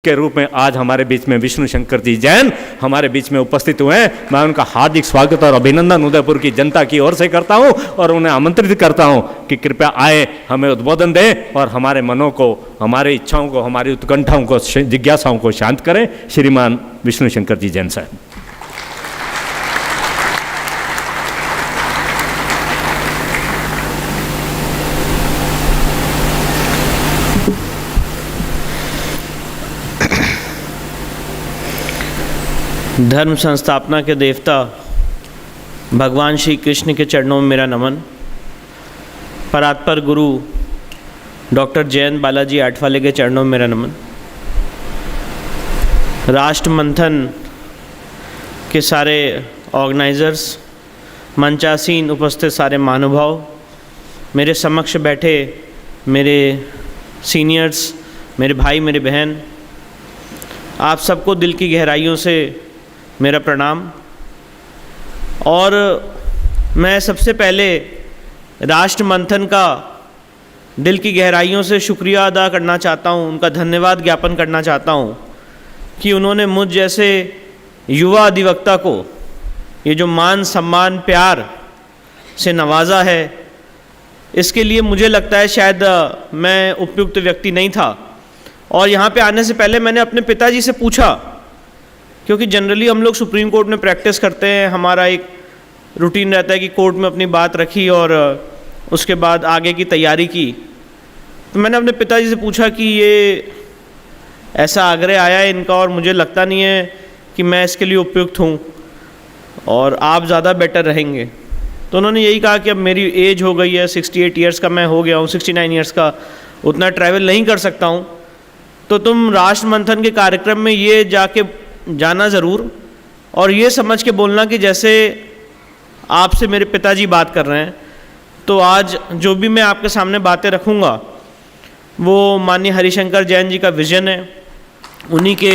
के रूप में आज हमारे बीच में विष्णु शंकर जी जैन हमारे बीच में उपस्थित हुए हैं। मैं उनका हार्दिक स्वागत और अभिनंदन उदयपुर की जनता की ओर से करता हूं और उन्हें आमंत्रित करता हूं कि कृपया आए, हमें उद्बोधन दें और हमारे मनों को, हमारी इच्छाओं को, हमारी उत्कंठाओं को, जिज्ञासाओं को शांत करें। श्रीमान विष्णु शंकर जी जैन साहब। धर्म संस्थापना के देवता भगवान श्री कृष्ण के चरणों में मेरा नमन। परात्पर गुरु डॉक्टर जयंत बालाजी आठवाले के चरणों में मेरा नमन। राष्ट्र मंथन के सारे ऑर्गेनाइजर्स, मंचासीन उपस्थित सारे महानुभाव, मेरे समक्ष बैठे मेरे सीनियर्स, मेरे भाई, मेरे बहन, आप सबको दिल की गहराइयों से मेरा प्रणाम। और मैं सबसे पहले राष्ट्र मंथन का दिल की गहराइयों से शुक्रिया अदा करना चाहता हूँ, उनका धन्यवाद ज्ञापन करना चाहता हूँ कि उन्होंने मुझ जैसे युवा अधिवक्ता को ये जो मान सम्मान प्यार से नवाजा है, इसके लिए मुझे लगता है शायद मैं उपयुक्त व्यक्ति नहीं था। और यहाँ पे आने से पहले मैंने अपने पिताजी से पूछा, क्योंकि जनरली हम लोग सुप्रीम कोर्ट में प्रैक्टिस करते हैं, हमारा एक रूटीन रहता है कि कोर्ट में अपनी बात रखी और उसके बाद आगे की तैयारी की। तो मैंने अपने पिताजी से पूछा कि ये ऐसा आग्रह आया है इनका और मुझे लगता नहीं है कि मैं इसके लिए उपयुक्त हूँ और आप ज़्यादा बेटर रहेंगे। तो उन्होंने यही कहा कि अब मेरी एज हो गई है, 68 ईयर्स का मैं हो गया हूँ, 69 ईयर्स का, उतना ट्रैवल नहीं कर सकता हूँ, तो तुम राष्ट्र मंथन के कार्यक्रम में ये जाना ज़रूर और ये समझ के बोलना कि जैसे आपसे मेरे पिताजी बात कर रहे हैं। तो आज जो भी मैं आपके सामने बातें रखूँगा वो माननीय हरिशंकर जैन जी का विजन है, उन्हीं के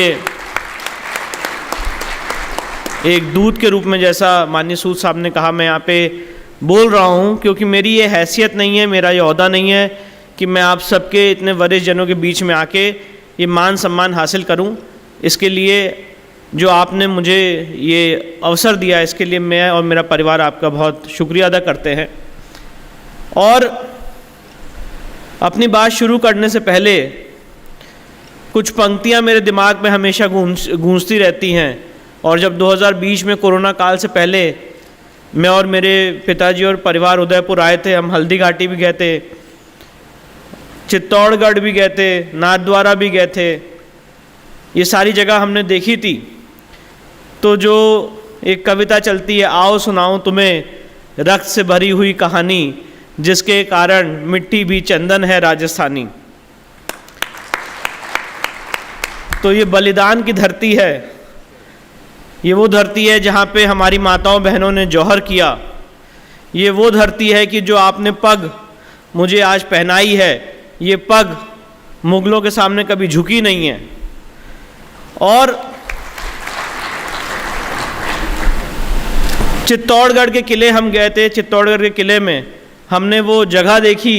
एक दूत के रूप में, जैसा माननीय सूद साहब ने कहा, मैं यहाँ पे बोल रहा हूँ क्योंकि मेरी ये हैसियत नहीं है, मेरा ये ओहदा नहीं है कि मैं आप सबके इतने वरिष्ठ जनों के बीच में आके ये मान सम्मान हासिल करूँ। इसके लिए जो आपने मुझे ये अवसर दिया, इसके लिए मैं और मेरा परिवार आपका बहुत शुक्रिया अदा करते हैं। और अपनी बात शुरू करने से पहले कुछ पंक्तियां मेरे दिमाग में हमेशा गूंजती रहती हैं। और जब 2020 में कोरोना काल से पहले मैं और मेरे पिताजी और परिवार उदयपुर आए थे, हम हल्दी घाटी भी गए थे, चित्तौड़गढ़ भी गए थे, नाथद्वारा भी गए थे, ये सारी जगह हमने देखी थी। तो जो एक कविता चलती है, आओ सुनाऊं तुम्हें रक्त से भरी हुई कहानी, जिसके कारण मिट्टी भी चंदन है राजस्थानी। तो ये बलिदान की धरती है, ये वो धरती है जहाँ पे हमारी माताओं बहनों ने जौहर किया। ये वो धरती है कि जो आपने पग मुझे आज पहनाई है, ये पग मुगलों के सामने कभी झुकी नहीं है। और चित्तौड़गढ़ के किले हम गए थे, चित्तौड़गढ़ के किले में हमने वो जगह देखी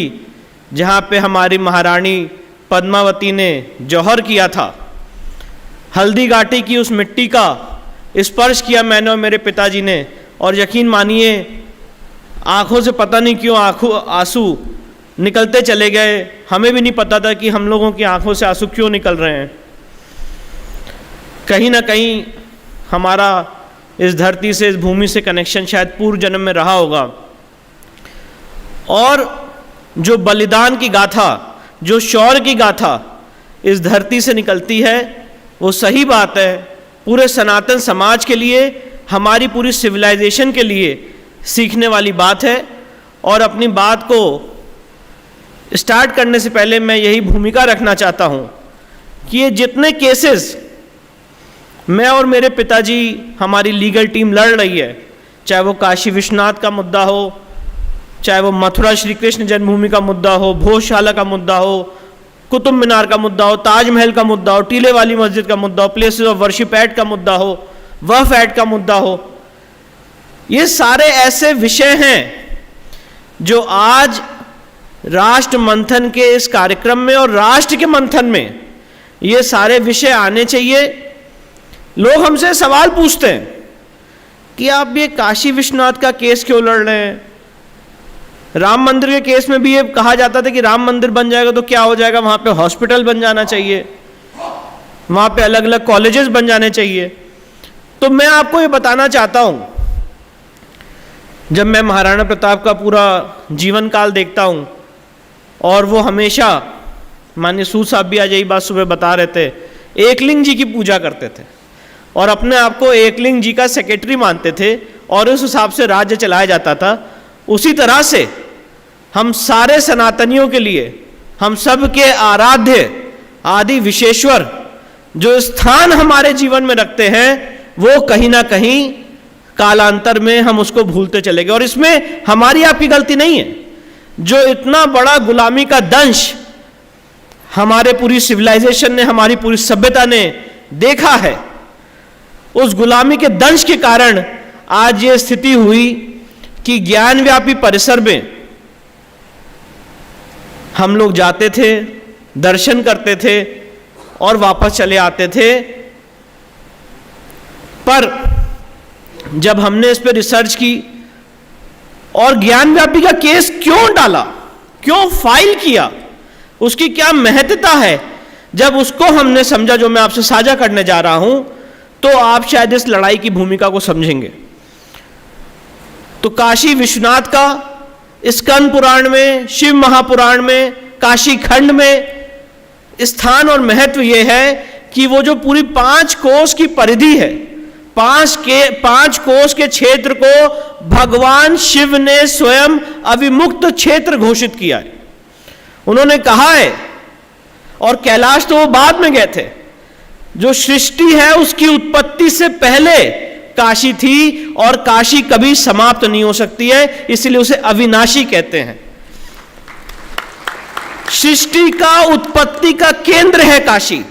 जहाँ पे हमारी महारानी पद्मावती ने जौहर किया था। हल्दी घाटी की उस मिट्टी का स्पर्श किया मैंने और मेरे पिताजी ने, और यकीन मानिए आँखों से पता नहीं क्यों आंसू निकलते चले गए। हमें भी नहीं पता था कि हम लोगों की आंखों से आंसू क्यों निकल रहे हैं। कहीं ना कहीं हमारा इस धरती से, इस भूमि से कनेक्शन शायद पूर्व जन्म में रहा होगा। और जो बलिदान की गाथा, जो शौर्य की गाथा इस धरती से निकलती है, वो सही बात है पूरे सनातन समाज के लिए, हमारी पूरी सिविलाइजेशन के लिए सीखने वाली बात है। और अपनी बात को स्टार्ट करने से पहले मैं यही भूमिका रखना चाहता हूँ कि ये जितने केसेस मैं और मेरे पिताजी, हमारी लीगल टीम लड़ रही है, चाहे वो काशी विश्वनाथ का मुद्दा हो, चाहे वो मथुरा श्री कृष्ण जन्मभूमि का मुद्दा हो, भोजशाला का मुद्दा हो, कुतुब मीनार का मुद्दा हो, ताजमहल का मुद्दा हो, टीले वाली मस्जिद का मुद्दा हो, प्लेसेस ऑफ वर्शिप एक्ट का मुद्दा हो, वक्फ एक्ट का मुद्दा हो, ये सारे ऐसे विषय हैं जो आज राष्ट्र मंथन के इस कार्यक्रम में और राष्ट्र के मंथन में ये सारे विषय आने चाहिए। लोग हमसे सवाल पूछते हैं कि आप ये काशी विश्वनाथ का केस क्यों लड़ रहे हैं? राम मंदिर के केस में भी ये कहा जाता था कि राम मंदिर बन जाएगा तो क्या हो जाएगा, वहाँ पे हॉस्पिटल बन जाना चाहिए, वहाँ पे अलग अलग कॉलेजेस बन जाने चाहिए। तो मैं आपको ये बताना चाहता हूँ, जब मैं महाराणा प्रताप का पूरा जीवन काल देखता हूँ, और वो हमेशा, माननीय सूद साहब भी आज यही बात सुबह बता रहे थे, एकलिंग जी की पूजा करते थे और अपने आप को एकलिंग जी का सेक्रेटरी मानते थे और उस हिसाब से राज्य चलाया जाता था। उसी तरह से हम सारे सनातनियों के लिए, हम सब के आराध्य आदि विशेश्वर जो स्थान हमारे जीवन में रखते हैं, वो कहीं ना कहीं कालांतर में हम उसको भूलते चले गए। और इसमें हमारी आपकी गलती नहीं है। जो इतना बड़ा गुलामी का दंश हमारे पूरी सिविलाइजेशन ने, हमारी पूरी सभ्यता ने देखा है, उस गुलामी के दंश के कारण आज ये स्थिति हुई कि ज्ञानव्यापी परिसर में हम लोग जाते थे, दर्शन करते थे और वापस चले आते थे। पर जब हमने इस पर रिसर्च की और ज्ञानव्यापी का केस क्यों डाला, क्यों फाइल किया, उसकी क्या महत्ता है, जब उसको हमने समझा, जो मैं आपसे साझा करने जा रहा हूं, तो आप शायद इस लड़ाई की भूमिका को समझेंगे। तो काशी विश्वनाथ का स्कंद पुराण में, शिव महापुराण में, काशी खंड में स्थान और महत्व यह है कि वो जो पूरी 5 कोस की परिधि है, 5 कोस के क्षेत्र को भगवान शिव ने स्वयं अविमुक्त क्षेत्र घोषित किया है। उन्होंने कहा है, और कैलाश तो वो बाद में गए थे, जो सृष्टि है उसकी उत्पत्ति से पहले काशी थी और काशी कभी समाप्त नहीं हो सकती है, इसलिए उसे अविनाशी कहते हैं। सृष्टि का उत्पत्ति का केंद्र है काशी।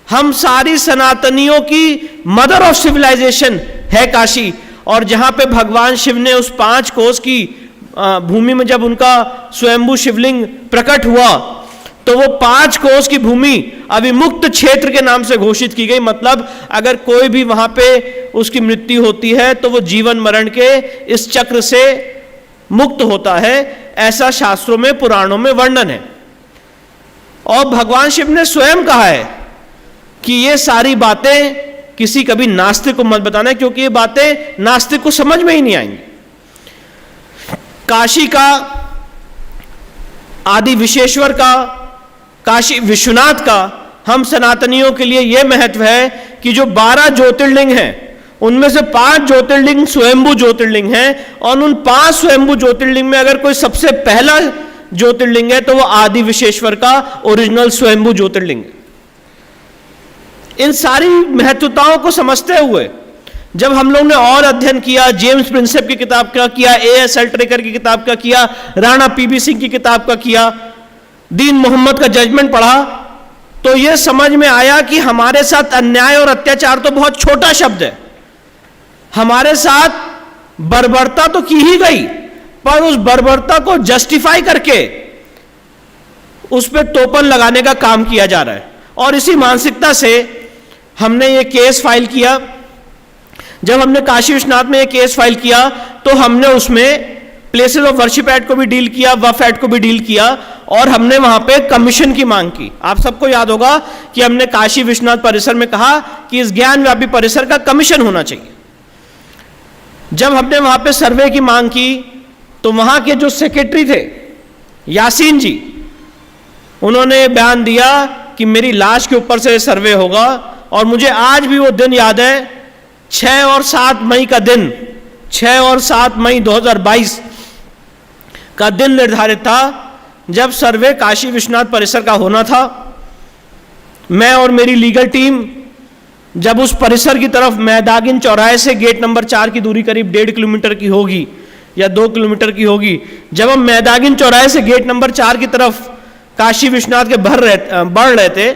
हम सारी सनातनियों की मदर ऑफ सिविलाइजेशन है काशी। और जहां पे भगवान शिव ने उस 5 कोस की भूमि में जब उनका स्वयंभू शिवलिंग प्रकट हुआ, तो वो 5 कोस की भूमि अविमुक्त क्षेत्र के नाम से घोषित की गई। मतलब अगर कोई भी वहां पे उसकी मृत्यु होती है तो वो जीवन मरण के इस चक्र से मुक्त होता है, ऐसा शास्त्रों में, पुराणों में वर्णन है। और भगवान शिव ने स्वयं कहा है कि ये सारी बातें किसी कभी नास्तिक को मत बताना, क्योंकि ये बातें नास्तिक को समझ में ही नहीं आएंगी। काशी का, आदि विशेश्वर का, काशी विश्वनाथ का हम सनातनियों के लिए यह महत्व है कि जो 12 ज्योतिर्लिंग हैं, उनमें से 5 ज्योतिर्लिंग स्वयंभू ज्योतिर्लिंग हैं, और उन 5 स्वयंभू ज्योतिर्लिंग में अगर कोई सबसे पहला ज्योतिर्लिंग है तो वो आदि विशेश्वर का ओरिजिनल स्वयंभू ज्योतिर्लिंग है। इन सारी महत्वताओं को समझते हुए जब हम लोग ने और अध्ययन किया, जेम्स प्रिंसेप की किताब का किया, A.S. अल्ट्रेकर की किताब का किया, राणा P.B. सिंह की किताब का किया, दीन मोहम्मद का जजमेंट पढ़ा, तो यह समझ में आया कि हमारे साथ अन्याय और अत्याचार तो बहुत छोटा शब्द है। हमारे साथ बर्बरता तो की ही गई, पर उस बर्बरता को जस्टिफाई करके उस पर टोपन लगाने का काम किया जा रहा है। और इसी मानसिकता से हमने ये केस फाइल किया। जब हमने काशी विश्वनाथ में ये केस फाइल किया तो हमने उसमें प्लेसेस ऑफ वर्शिप एक्ट को भी डील किया, वक्फ एक्ट को भी डील किया, और हमने वहां पे कमीशन की मांग की। आप सबको याद होगा कि हमने काशी विश्वनाथ परिसर में कहा कि इस ज्ञानव्यापी परिसर का कमीशन होना चाहिए। जब हमने वहां पे सर्वे की मांग की तो वहां के जो सेक्रेटरी थे यासीन जी, उन्होंने बयान दिया कि मेरी लाश के ऊपर से सर्वे होगा। और मुझे आज भी वो दिन याद है, 6 और 7 मई का दिन, 6 और 7 मई 2022 का दिन निर्धारित था जब सर्वे काशी विश्वनाथ परिसर का होना था। मैं और मेरी लीगल टीम जब उस परिसर की तरफ मैदागिन चौराहे से गेट नंबर 4 की दूरी करीब 1.5 किलोमीटर की होगी या 2 किलोमीटर की होगी, जब हम मैदागिन चौराहे से गेट नंबर 4 की तरफ काशी विश्वनाथ के बढ़ रहे थे,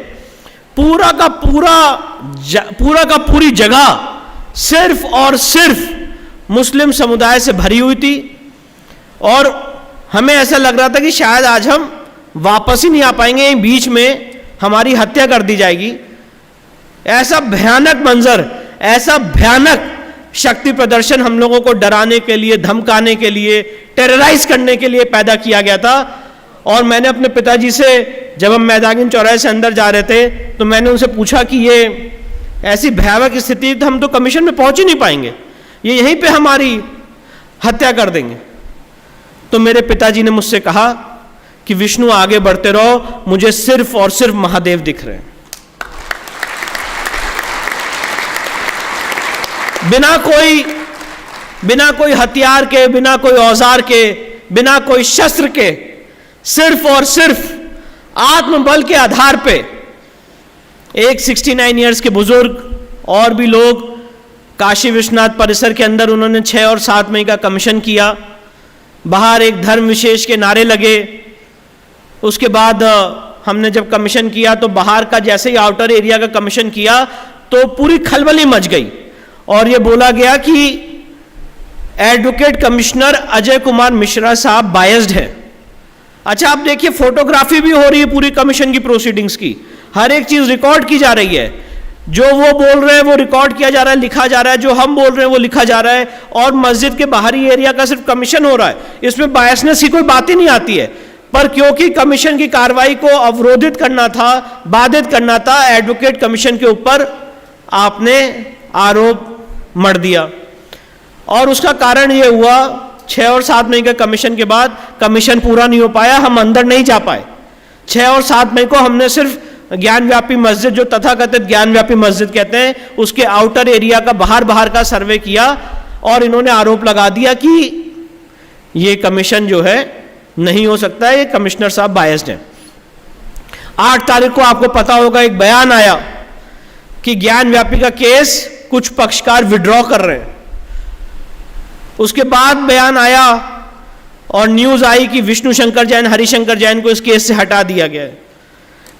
पूरा का पूरी जगह सिर्फ और सिर्फ मुस्लिम समुदाय से भरी हुई थी। और हमें ऐसा लग रहा था कि शायद आज हम वापस ही नहीं आ पाएंगे। बीच में हमारी हत्या कर दी जाएगी। ऐसा भयानक मंजर, ऐसा भयानक शक्ति प्रदर्शन हम लोगों को डराने के लिए, धमकाने के लिए, टेरराइज करने के लिए पैदा किया गया था। और मैंने अपने पिताजी से, जब हम मैदागिन चौराहे से अंदर जा रहे थे, तो मैंने उनसे पूछा कि ये ऐसी भयावह स्थिति तो हम तो कमीशन में पहुंच ही नहीं पाएंगे, ये यहीं पे हमारी हत्या कर देंगे। तो मेरे पिताजी ने मुझसे कहा कि विष्णु आगे बढ़ते रहो, मुझे सिर्फ और सिर्फ महादेव दिख रहे हैं। बिना कोई हथियार के, बिना कोई औजार के, बिना कोई शस्त्र के, सिर्फ और सिर्फ आत्मबल के आधार पे एक 69 इयर्स के बुजुर्ग और भी लोग काशी विश्वनाथ परिसर के अंदर उन्होंने 6 और 7 मई का कमीशन किया। बाहर एक धर्म विशेष के नारे लगे। उसके बाद हमने जब कमीशन किया तो बाहर का, जैसे ही आउटर एरिया का कमीशन किया तो पूरी खलबली मच गई और ये बोला गया कि एडवोकेट कमिश्नर अजय कुमार मिश्रा साहब बायस्ड है। अच्छा, आप देखिए, फोटोग्राफी भी हो रही है पूरी कमीशन की प्रोसीडिंग्स की, हर एक चीज रिकॉर्ड की जा रही है। जो वो बोल रहे हैं वो रिकॉर्ड किया जा रहा है, लिखा जा रहा है, जो हम बोल रहे हैं वो लिखा जा रहा है, और मस्जिद के बाहरी एरिया का सिर्फ कमीशन हो रहा है। इसमें बायसनेस की कोई बात ही नहीं आती है। पर क्योंकि कमीशन की कार्रवाई को अवरोधित करना था, बाधित करना था, एडवोकेट कमीशन के ऊपर आपने आरोप मढ़ दिया। और उसका कारण यह हुआ, 6 और 7 मई के कमीशन के बाद कमीशन पूरा नहीं हो पाया, हम अंदर नहीं जा पाए। 6 और 7 मई को हमने सिर्फ ज्ञानव्यापी मस्जिद, जो तथाकथित ज्ञानव्यापी मस्जिद कहते हैं, उसके आउटर एरिया का बाहर का सर्वे किया और इन्होंने आरोप लगा दिया कि ये कमीशन जो है नहीं हो सकता है, ये कमिश्नर साहब बायस्ड हैं। 8 तारीख को आपको पता होगा एक बयान आया कि ज्ञानव्यापी का केस कुछ पक्षकार विड्रॉ कर रहे हैं। उसके बाद बयान आया और न्यूज आई कि विष्णु शंकर जैन, हरिशंकर जैन को इस केस से हटा दिया गया है।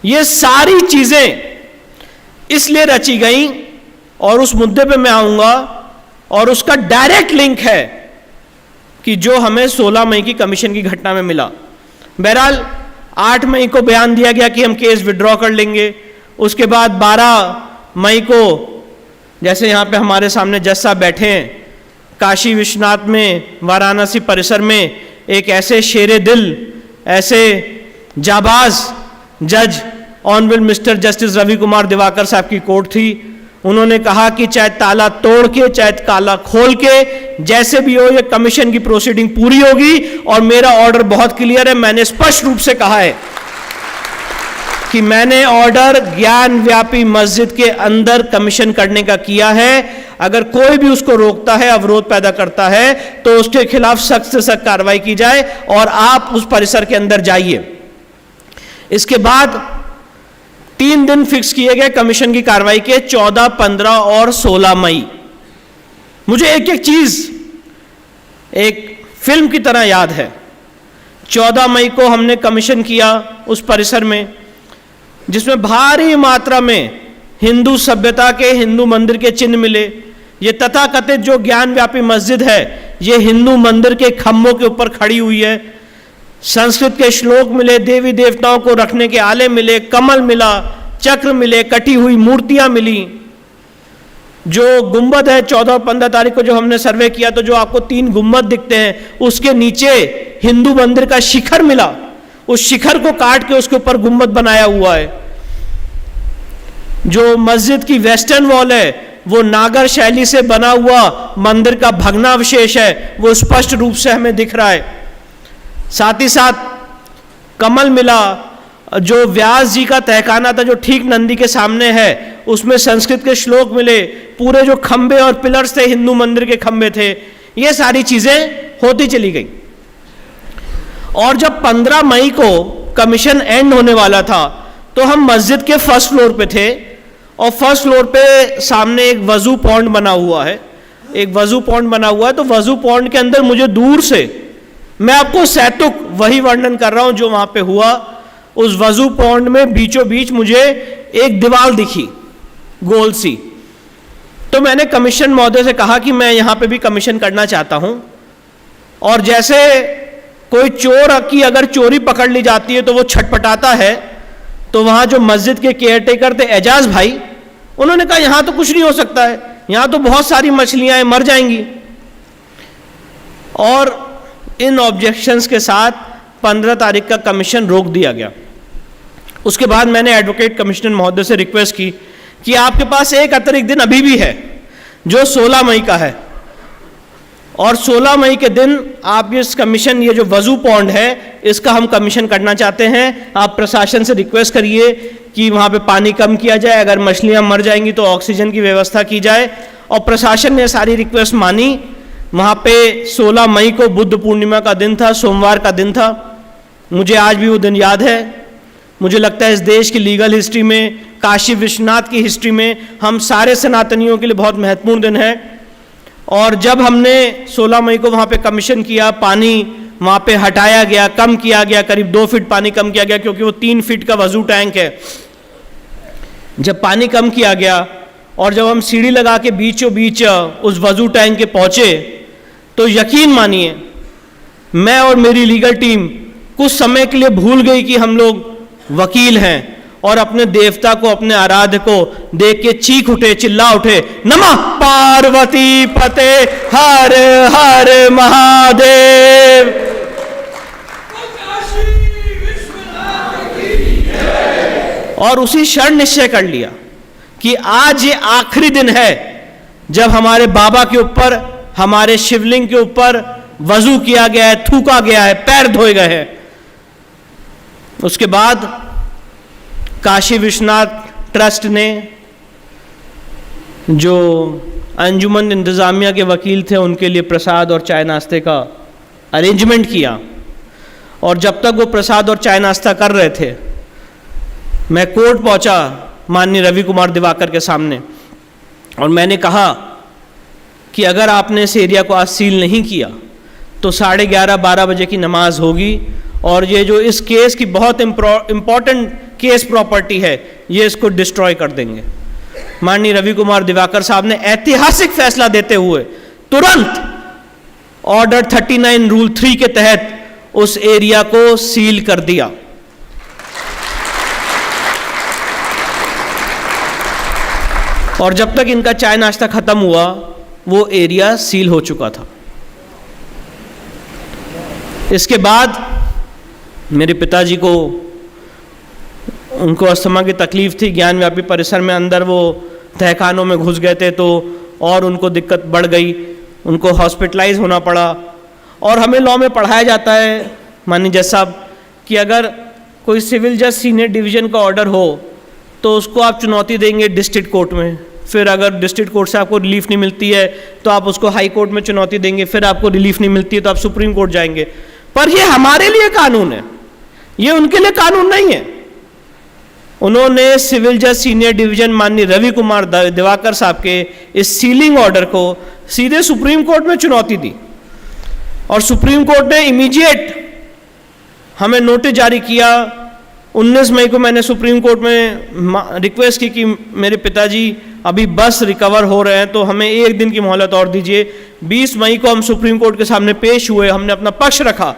ये सारी चीजें इसलिए रची गई और उस मुद्दे पे मैं आऊंगा, और उसका डायरेक्ट लिंक है कि जो हमें 16 मई की कमीशन की घटना में मिला। बहरहाल 8 मई को बयान दिया गया कि हम केस विड्रॉ कर लेंगे। उसके बाद 12 मई को, जैसे यहां पे हमारे सामने जज साहब बैठे हैं, काशी विश्वनाथ में, वाराणसी परिसर में एक ऐसे शेरे दिल, ऐसे जाबाज जज honourable mister justice Ravi Kumar Divakar साहब की कोर्ट थी। उन्होंने कहा कि चाहे ताला तोड़ के, चाहे ताला खोल के, जैसे भी हो, ये कमीशन की प्रोसीडिंग पूरी होगी। और मेरा ऑर्डर बहुत क्लियर है, मैंने स्पष्ट रूप से कहा है कि मैंने ऑर्डर ज्ञानव्यापी मस्जिद के अंदर कमीशन करने का किया है। अगर कोई भी उसको रोकता है, अवरोध पैदा करता है, तो उसके खिलाफ सख्त से सख्त कार्रवाई की जाए और आप उस परिसर के अंदर जाइए। इसके बाद 3 दिन फिक्स किए गए कमीशन की कार्रवाई के, 14, 15 और 16 मई। मुझे एक एक चीज एक फिल्म की तरह याद है। 14 मई को हमने कमीशन किया उस परिसर में, जिसमें भारी मात्रा में हिंदू सभ्यता के, हिंदू मंदिर के चिन्ह मिले। ये तथाकथित जो ज्ञानव्यापी मस्जिद है, ये हिंदू मंदिर के खम्भों के ऊपर खड़ी हुई है। संस्कृत के श्लोक मिले, देवी देवताओं को रखने के आले मिले, कमल मिला, चक्र मिले, कटी हुई मूर्तियां मिली। जो गुंबद है, 14 और 15 तारीख को जो हमने सर्वे किया, तो जो आपको 3 गुंबद दिखते हैं, उसके नीचे हिंदू मंदिर का शिखर मिला। उस शिखर को काट के उसके ऊपर गुंबद बनाया हुआ है। जो मस्जिद की वेस्टर्न वॉल है, वो नागर शैली से बना हुआ मंदिर का भग्नावशेष है, वो स्पष्ट रूप से हमें दिख रहा है। साथ ही साथ कमल मिला। जो व्यास जी का तहखाना था, जो ठीक नंदी के सामने है, उसमें संस्कृत के श्लोक मिले। पूरे जो खंबे और पिलर्स थे, हिंदू मंदिर के खंबे थे। ये सारी चीजें होती चली गई। और जब 15 मई को कमीशन एंड होने वाला था, तो हम मस्जिद के फर्स्ट फ्लोर पे थे, और फर्स्ट फ्लोर पे सामने एक वजू पॉन्ड बना हुआ है। एक वजू पॉन्ड बना हुआ है, तो वजू पॉन्ड के अंदर मुझे दूर से, मैं आपको सैतुक वही वर्णन कर रहा हूं जो वहां पे हुआ। उस वजू पॉन्ड में बीचों बीच मुझे एक दीवार दिखी, गोल सी। तो मैंने कमीशन महोदय से कहा कि मैं यहां पे भी कमीशन करना चाहता हूं। और जैसे कोई चोर की अगर चोरी पकड़ ली जाती है तो वो छटपटाता है, तो वहाँ जो मस्जिद के केयरटेकर थे एजाज भाई, उन्होंने कहा यहाँ तो कुछ नहीं हो सकता है, यहाँ तो बहुत सारी मछलियाँ हैं, मर जाएंगी। और इन ऑब्जेक्शंस के साथ 15 तारीख का कमीशन रोक दिया गया। उसके बाद मैंने एडवोकेट कमिश्नर महोदय से रिक्वेस्ट की कि आपके पास एक अतिरिक्त दिन अभी भी है जो 16 मई का है, और 16 मई के दिन आप इस कमीशन, ये जो वजू पॉन्ड है, इसका हम कमीशन करना चाहते हैं। आप प्रशासन से रिक्वेस्ट करिए कि वहाँ पे पानी कम किया जाए, अगर मछलियाँ मर जाएंगी तो ऑक्सीजन की व्यवस्था की जाए। और प्रशासन ने सारी रिक्वेस्ट मानी। वहाँ पे 16 मई को बुद्ध पूर्णिमा का दिन था, सोमवार का दिन था। मुझे आज भी वो दिन याद है। मुझे लगता है इस देश की लीगल हिस्ट्री में, काशी विश्वनाथ की हिस्ट्री में, हम सारे सनातनियों के लिए बहुत महत्वपूर्ण दिन है। और जब हमने 16 मई को वहाँ पे कमीशन किया, पानी वहाँ पे हटाया गया, कम किया गया, करीब 2 फीट पानी कम किया गया, क्योंकि वो 3 फीट का वजू टैंक है। जब पानी कम किया गया और जब हम सीढ़ी लगा के बीचों बीच उस वजू टैंक के पहुँचे, तो यकीन मानिए मैं और मेरी लीगल टीम कुछ समय के लिए भूल गई कि हम लोग वकील हैं, और अपने देवता को, अपने आराध्य को देख के चीख उठे, चिल्ला उठे, नमः पार्वती पते हर हर महादेव। और उसी क्षण निश्चय कर लिया कि आज ये आखिरी दिन है जब हमारे बाबा के ऊपर, हमारे शिवलिंग के ऊपर वजू किया गया है, थूका गया है, पैर धोए गए हैं। उसके बाद काशी विश्वनाथ ट्रस्ट ने, जो अंजुमन इंतज़ामिया के वकील थे, उनके लिए प्रसाद और चाय नाश्ते का अरेंजमेंट किया। और जब तक वो प्रसाद और चाय नाश्ता कर रहे थे, मैं कोर्ट पहुंचा माननीय रवि कुमार दिवाकर के सामने, और मैंने कहा कि अगर आपने इस एरिया को आज सील नहीं किया तो 11:30-12 बजे की नमाज होगी, और ये जो इस केस की बहुत इम्पॉर्टेंट केस प्रॉपर्टी है, ये इसको डिस्ट्रॉय कर देंगे। माननीय रवि कुमार दिवाकर साहब ने ऐतिहासिक फैसला देते हुए तुरंत ऑर्डर 39 रूल 3 के तहत उस एरिया को सील कर दिया। और जब तक इनका चाय नाश्ता खत्म हुआ, वो एरिया सील हो चुका था। इसके बाद मेरे पिताजी को, उनको अस्थमा की तकलीफ थी, ज्ञान व्यापी परिसर में अंदर वो तहखानों में घुस गए थे, तो और उनको दिक्कत बढ़ गई, उनको हॉस्पिटलाइज होना पड़ा। और हमें लॉ में पढ़ाया जाता है माननीय जज साहब कि अगर कोई सिविल जज सीनियर डिवीज़न का ऑर्डर हो तो उसको आप चुनौती देंगे डिस्ट्रिक्ट कोर्ट में, फिर अगर डिस्ट्रिक्ट कोर्ट से आपको रिलीफ नहीं मिलती है तो आप उसको हाई कोर्ट में चुनौती देंगे, फिर आपको रिलीफ नहीं मिलती है तो आप सुप्रीम कोर्ट जाएंगे। पर ये हमारे लिए कानून है, ये उनके लिए कानून नहीं है। उन्होंने सिविल जज सीनियर डिवीजन माननीय रवि कुमार दिवाकर साहब के इस सीलिंग ऑर्डर को सीधे सुप्रीम कोर्ट में चुनौती दी, और सुप्रीम कोर्ट ने इमीडिएट हमें नोटिस जारी किया। 19 मई को मैंने सुप्रीम कोर्ट में रिक्वेस्ट की कि मेरे पिताजी अभी बस रिकवर हो रहे हैं तो हमें 1 दिन की मोहलत और दीजिए। 20 मई को हम सुप्रीम कोर्ट के सामने पेश हुए, हमने अपना पक्ष रखा।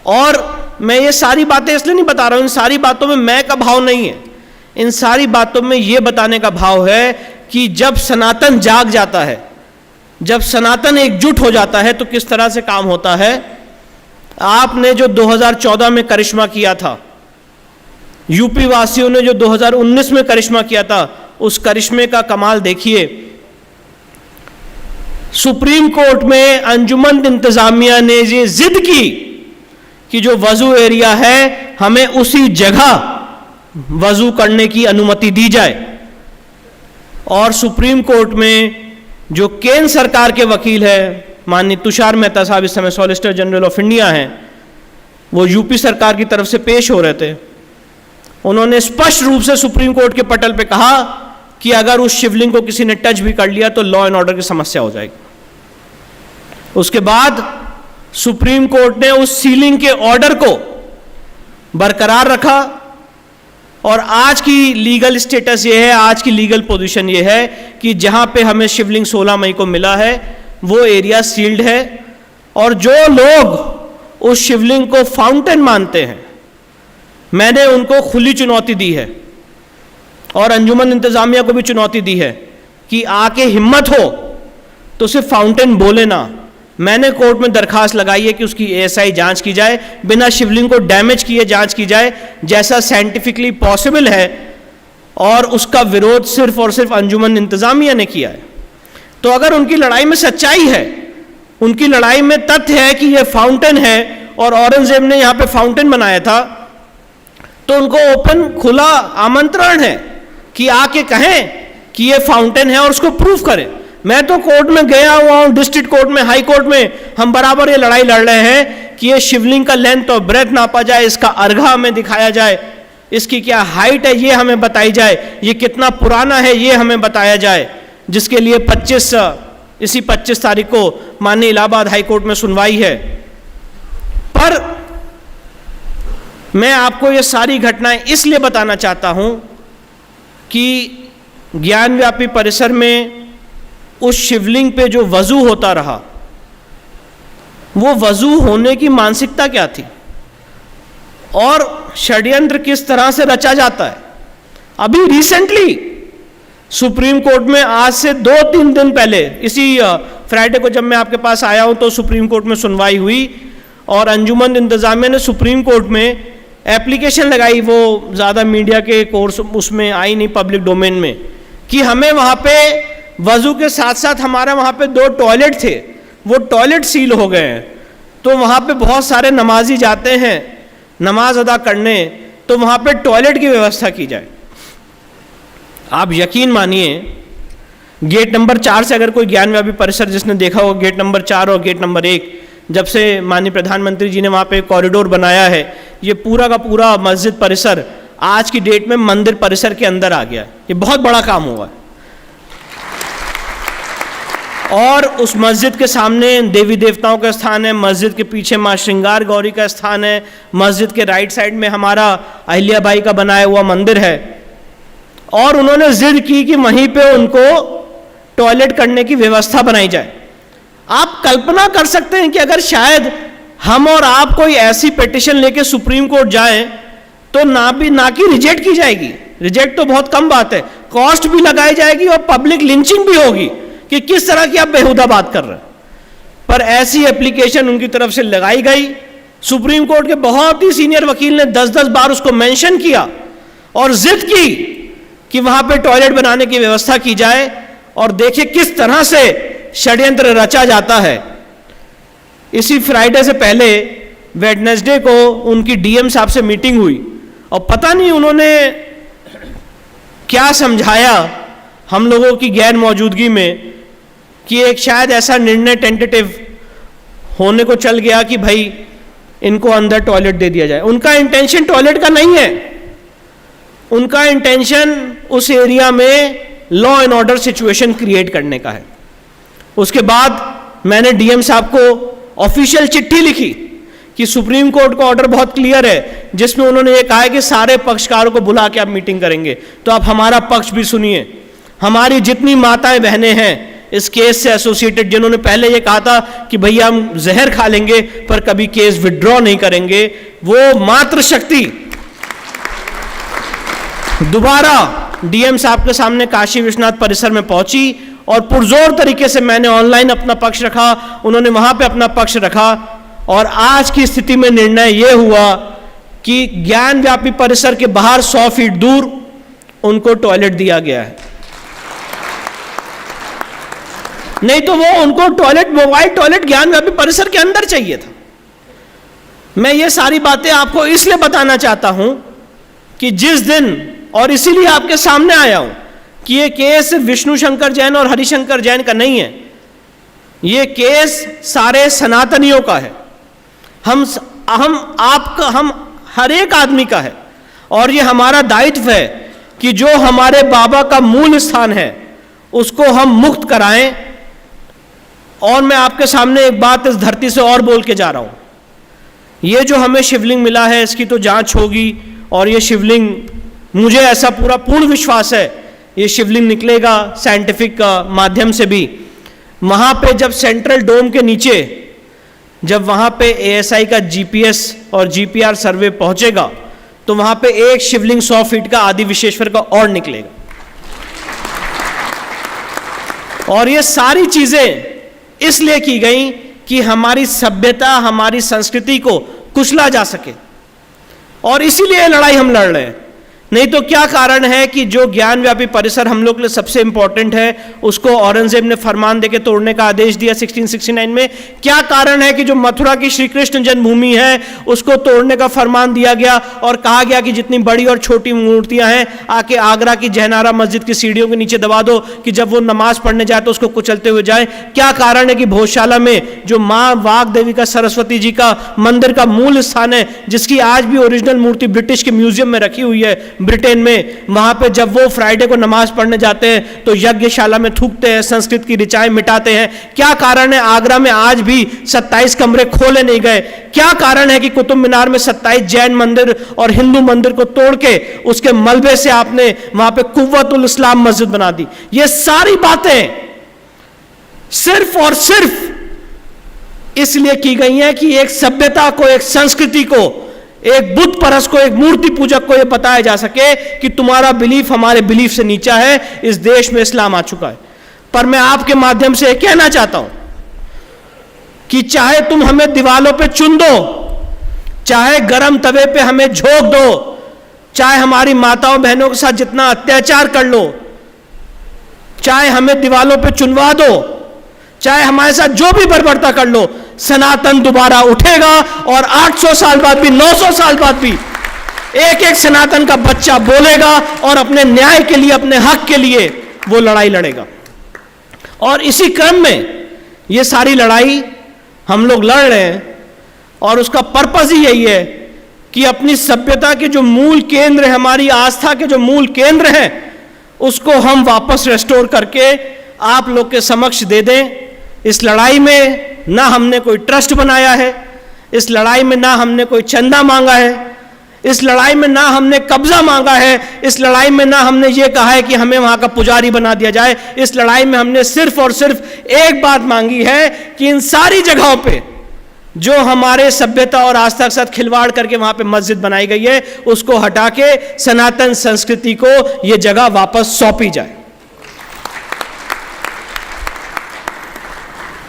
और मैं ये सारी बातें इसलिए नहीं बता रहा हूँ, इन सारी बातों में मैं का भाव नहीं है, इन सारी बातों में ये बताने का भाव है कि जब सनातन जाग जाता है, जब सनातन एकजुट हो जाता है तो किस तरह से काम होता है। आपने जो 2014 में करिश्मा किया था, यूपी वासियों ने जो 2019 में करिश्मा किया था, उस करिश्मे का कमाल देखिए। सुप्रीम कोर्ट में अंजुमन इंतजामिया ने ये जिद की कि जो वजू एरिया है हमें उसी जगह वजू करने की अनुमति दी जाए। और सुप्रीम कोर्ट में जो केंद्र सरकार के वकील है माननीय तुषार मेहता साहब, इस समय सॉलिसिटर जनरल ऑफ इंडिया हैं, वो यूपी सरकार की तरफ से पेश हो रहे थे। उन्होंने स्पष्ट रूप से सुप्रीम कोर्ट के पटल पे कहा कि अगर उस शिवलिंग को किसी ने टच भी कर लिया तो लॉ एंड ऑर्डर की समस्या हो जाएगी। उसके बाद सुप्रीम कोर्ट ने उस सीलिंग के ऑर्डर को बरकरार रखा, और आज की लीगल स्टेटस ये है, आज की लीगल पोजीशन ये है कि जहां पे हमें शिवलिंग 16 मई को मिला है वो एरिया सील्ड है। और जो लोग उस शिवलिंग को फाउंटेन मानते हैं, मैंने उनको खुली चुनौती दी है और अंजुमन इंतजामिया को भी चुनौती दी है कि आके हिम्मत हो तो सिर्फ फाउंटेन बोले ना। मैंने कोर्ट में दरखास्त लगाई है कि उसकी एएसआई जांच की जाए, बिना शिवलिंग को डैमेज किए जांच की जाए, जैसा साइंटिफिकली पॉसिबल है, और उसका विरोध सिर्फ और सिर्फ अंजुमन इंतजामिया ने किया है। तो अगर उनकी लड़ाई में सच्चाई है, उनकी लड़ाई में तथ्य है कि यह फाउंटेन है और औरंगजेब ने यहां पे फाउंटेन बनाया था, तो उनको ओपन खुला आमंत्रण है कि आके कहें कि यह फाउंटेन है और उसको प्रूफ करें। मैं तो कोर्ट में गया हुआ हूं, डिस्ट्रिक्ट कोर्ट में, हाई कोर्ट में, हम बराबर ये लड़ाई लड़ रहे हैं कि ये शिवलिंग का लेंथ और ब्रेथ नापा जाए, इसका अर्घा हमें दिखाया जाए, इसकी क्या हाइट है ये हमें बताई जाए, ये कितना पुराना है ये हमें बताया जाए, जिसके लिए इसी 25 तारीख को माननीय इलाहाबाद हाई कोर्ट में सुनवाई है। पर मैं आपको ये सारी घटनाएं इसलिए बताना चाहता हूं कि ज्ञानव्यापी परिसर में उस शिवलिंग पे जो वजू होता रहा, वो वजू होने की मानसिकता क्या थी और षड्यंत्र किस तरह से रचा जाता है। अभी रिसेंटली सुप्रीम कोर्ट में आज से 2-3 दिन पहले, इसी फ्राइडे को जब मैं आपके पास आया हूं, तो सुप्रीम कोर्ट में सुनवाई हुई और अंजुमन इंतजामिया ने सुप्रीम कोर्ट में एप्लीकेशन लगाई, वो ज़्यादा मीडिया के कोर्स उसमें आई नहीं, पब्लिक डोमेन में, कि हमें वहाँ पे वजू के साथ साथ हमारा वहाँ पे 2 टॉयलेट थे, वो टॉयलेट सील हो गए हैं, तो वहाँ पे बहुत सारे नमाजी जाते हैं नमाज अदा करने, तो वहाँ पे टॉयलेट की व्यवस्था की जाए। आप यकीन मानिए, गेट नंबर 4 से अगर कोई ज्ञानव्यापी परिसर जिसने देखा हो, गेट नंबर 4 और गेट नंबर 1, जब से माननीय प्रधानमंत्री जी ने वहाँ पे कॉरिडोर बनाया है, ये पूरा का पूरा मस्जिद परिसर आज की डेट में मंदिर परिसर के अंदर आ गया है। ये बहुत बड़ा काम हुआ है। और उस मस्जिद के सामने देवी देवताओं का स्थान है, मस्जिद के पीछे माँ श्रृंगार गौरी का स्थान है, मस्जिद के राइट साइड में हमारा अहिल्याबाई का बनाया हुआ मंदिर है। और उन्होंने जिद की कि वहीं पे उनको टॉयलेट करने की व्यवस्था बनाई जाए। आप कल्पना कर सकते हैं कि अगर शायद हम और आप कोई ऐसी पिटीशन लेके सुप्रीम कोर्ट जाएं तो ना कि रिजेक्ट की जाएगी, रिजेक्ट तो बहुत कम बात है, कॉस्ट भी लगाई जाएगी और पब्लिक लिंचिंग भी होगी कि किस तरह की आप बेहुदा बात कर रहे हैं। पर ऐसी एप्लीकेशन उनकी तरफ से लगाई गई, सुप्रीम कोर्ट के बहुत ही सीनियर वकील ने 10-10 बार उसको मेंशन किया और जिद की कि वहां पे टॉयलेट बनाने की व्यवस्था की जाए। और देखिए किस तरह से षड्यंत्र रचा जाता है। इसी फ्राइडे से पहले वेडनेसडे को उनकी डीएम साहब से मीटिंग हुई और पता नहीं उन्होंने क्या समझाया हम लोगों की गैर मौजूदगी में कि एक शायद ऐसा निर्णय टेंटेटिव होने को चल गया कि भाई इनको अंदर टॉयलेट दे दिया जाए। उनका इंटेंशन टॉयलेट का नहीं है, उनका इंटेंशन उस एरिया में law and order situation create करने का है। उसके बाद मैंने डीएम साहब को ऑफिशियल चिट्ठी लिखी कि सुप्रीम कोर्ट का ऑर्डर बहुत क्लियर है, जिसमें उन्होंने ये कहा है कि सारे पक्षकारों को बुला के आप मीटिंग करेंगे, तो आप हमारा पक्ष भी सुनिए। हमारी जितनी माताएं बहनें हैं इस केस से एसोसिएटेड, जिन्होंने पहले ये कहा था कि भैया हम जहर खा लेंगे पर कभी केस विड्रॉ नहीं करेंगे, वो मातृशक्ति दोबारा डीएम साहब के सामने काशी विश्वनाथ परिसर में पहुंची और पुरजोर तरीके से मैंने ऑनलाइन अपना पक्ष रखा, उन्होंने वहां पे अपना पक्ष रखा और आज की स्थिति में निर्णय यह हुआ कि ज्ञानव्यापी परिसर के बाहर 100 फीट दूर उनको टॉयलेट दिया गया है। नहीं तो वो उनको टॉयलेट, मोबाइल टॉयलेट ज्ञानव्यापी परिसर के अंदर चाहिए था। मैं ये सारी बातें आपको इसलिए बताना चाहता हूं कि जिस दिन, और इसीलिए आपके सामने आया हूं कि ये केस विष्णु शंकर जैन और हरिशंकर जैन का नहीं है, ये केस सारे सनातनियों का है, हम आपका, हम हर एक आदमी का है। और ये हमारा दायित्व है कि जो हमारे बाबा का मूल स्थान है उसको हम मुक्त कराएं। और मैं आपके सामने एक बात इस धरती से और बोल के जा रहा हूं, ये जो हमें शिवलिंग मिला है इसकी तो जांच होगी और ये शिवलिंग, मुझे ऐसा पूरा पूर्ण विश्वास है ये शिवलिंग निकलेगा साइंटिफिक माध्यम से भी। वहाँ पे जब सेंट्रल डोम के नीचे जब वहाँ पे एएसआई का जीपीएस और जीपीआर सर्वे पहुँचेगा तो वहां पे एक शिवलिंग 100 फीट का आदि विश्वेश्वर का और निकलेगा। और ये सारी चीजें इसलिए की गई कि हमारी सभ्यता, हमारी संस्कृति को कुचला जा सके, और इसीलिए लड़ाई हम लड़ रहे हैं। नहीं तो क्या कारण है कि जो ज्ञान व्यापी परिसर हम लोग के लिए सबसे इंपॉर्टेंट है, उसको औरंगजेब ने फरमान देके तोड़ने का आदेश दिया 1669 में। क्या कारण है कि जो मथुरा की श्री कृष्ण जन्मभूमि है उसको तोड़ने का फरमान दिया गया और कहा गया कि जितनी बड़ी और छोटी मूर्तियां हैं आके आगरा की जयनारा मस्जिद की सीढ़ियों के नीचे दबा दो कि जब वो नमाज पढ़ने जाए तो उसको कुचलते हुए जाए। क्या कारण है कि भोजशाला में जो माँ वाग देवी का, सरस्वती जी का मंदिर का मूल स्थान है, जिसकी आज भी ओरिजिनल मूर्ति ब्रिटिश के म्यूजियम में रखी हुई है ब्रिटेन में, वहां पे जब वो फ्राइडे को नमाज पढ़ने जाते हैं तो यज्ञशाला में थूकते हैं, संस्कृत की ऋचाएं मिटाते हैं। क्या कारण है आगरा में आज भी 27 कमरे खोले नहीं गए? क्या कारण है कि कुतुब मीनार में 27 जैन मंदिर और हिंदू मंदिर को तोड़ के उसके मलबे से आपने वहां पे कुव्वतुल इस्लाम मस्जिद बना दी? ये सारी बातें सिर्फ और सिर्फ इसलिए की गई हैं कि एक सभ्यता को, एक संस्कृति को, एक बुद्ध परस को, एक मूर्ति पूजक को यह बताया जा सके कि तुम्हारा बिलीफ हमारे बिलीफ से नीचा है, इस देश में इस्लाम आ चुका है। पर मैं आपके माध्यम से कहना चाहता हूं कि चाहे तुम हमें दीवालों पे चुन दो, चाहे गरम तवे पे हमें झोंक दो, चाहे हमारी माताओं बहनों के साथ जितना अत्याचार कर लो, चाहे हमें दीवालों पे चुनवा दो, चाहे हमारे साथ जो भी बर्बरता कर लो, सनातन दोबारा उठेगा और 800 साल बाद भी, 900 साल बाद भी एक एक सनातन का बच्चा बोलेगा और अपने न्याय के लिए, अपने हक के लिए वो लड़ाई लड़ेगा। और इसी क्रम में ये सारी लड़ाई हम लोग लड़ रहे हैं और उसका पर्पस ही यही है कि अपनी सभ्यता के जो मूल केंद्र है, हमारी आस्था के जो मूल केंद्र हैं, उसको हम वापस रेस्टोर करके आप लोग के समक्ष दे दें। इस लड़ाई में ना हमने कोई ट्रस्ट बनाया है, इस लड़ाई में ना हमने कोई चंदा मांगा है, इस लड़ाई में ना हमने कब्जा मांगा है, इस लड़ाई में ना हमने ये कहा है कि हमें वहां का पुजारी बना दिया जाए। इस लड़ाई में हमने सिर्फ और सिर्फ एक बात मांगी है कि इन सारी जगहों पे जो हमारे सभ्यता और आस्था के साथ खिलवाड़ करके वहां पे मस्जिद बनाई गई है, उसको हटा के सनातन संस्कृति को यह जगह वापस सौंपी जाए।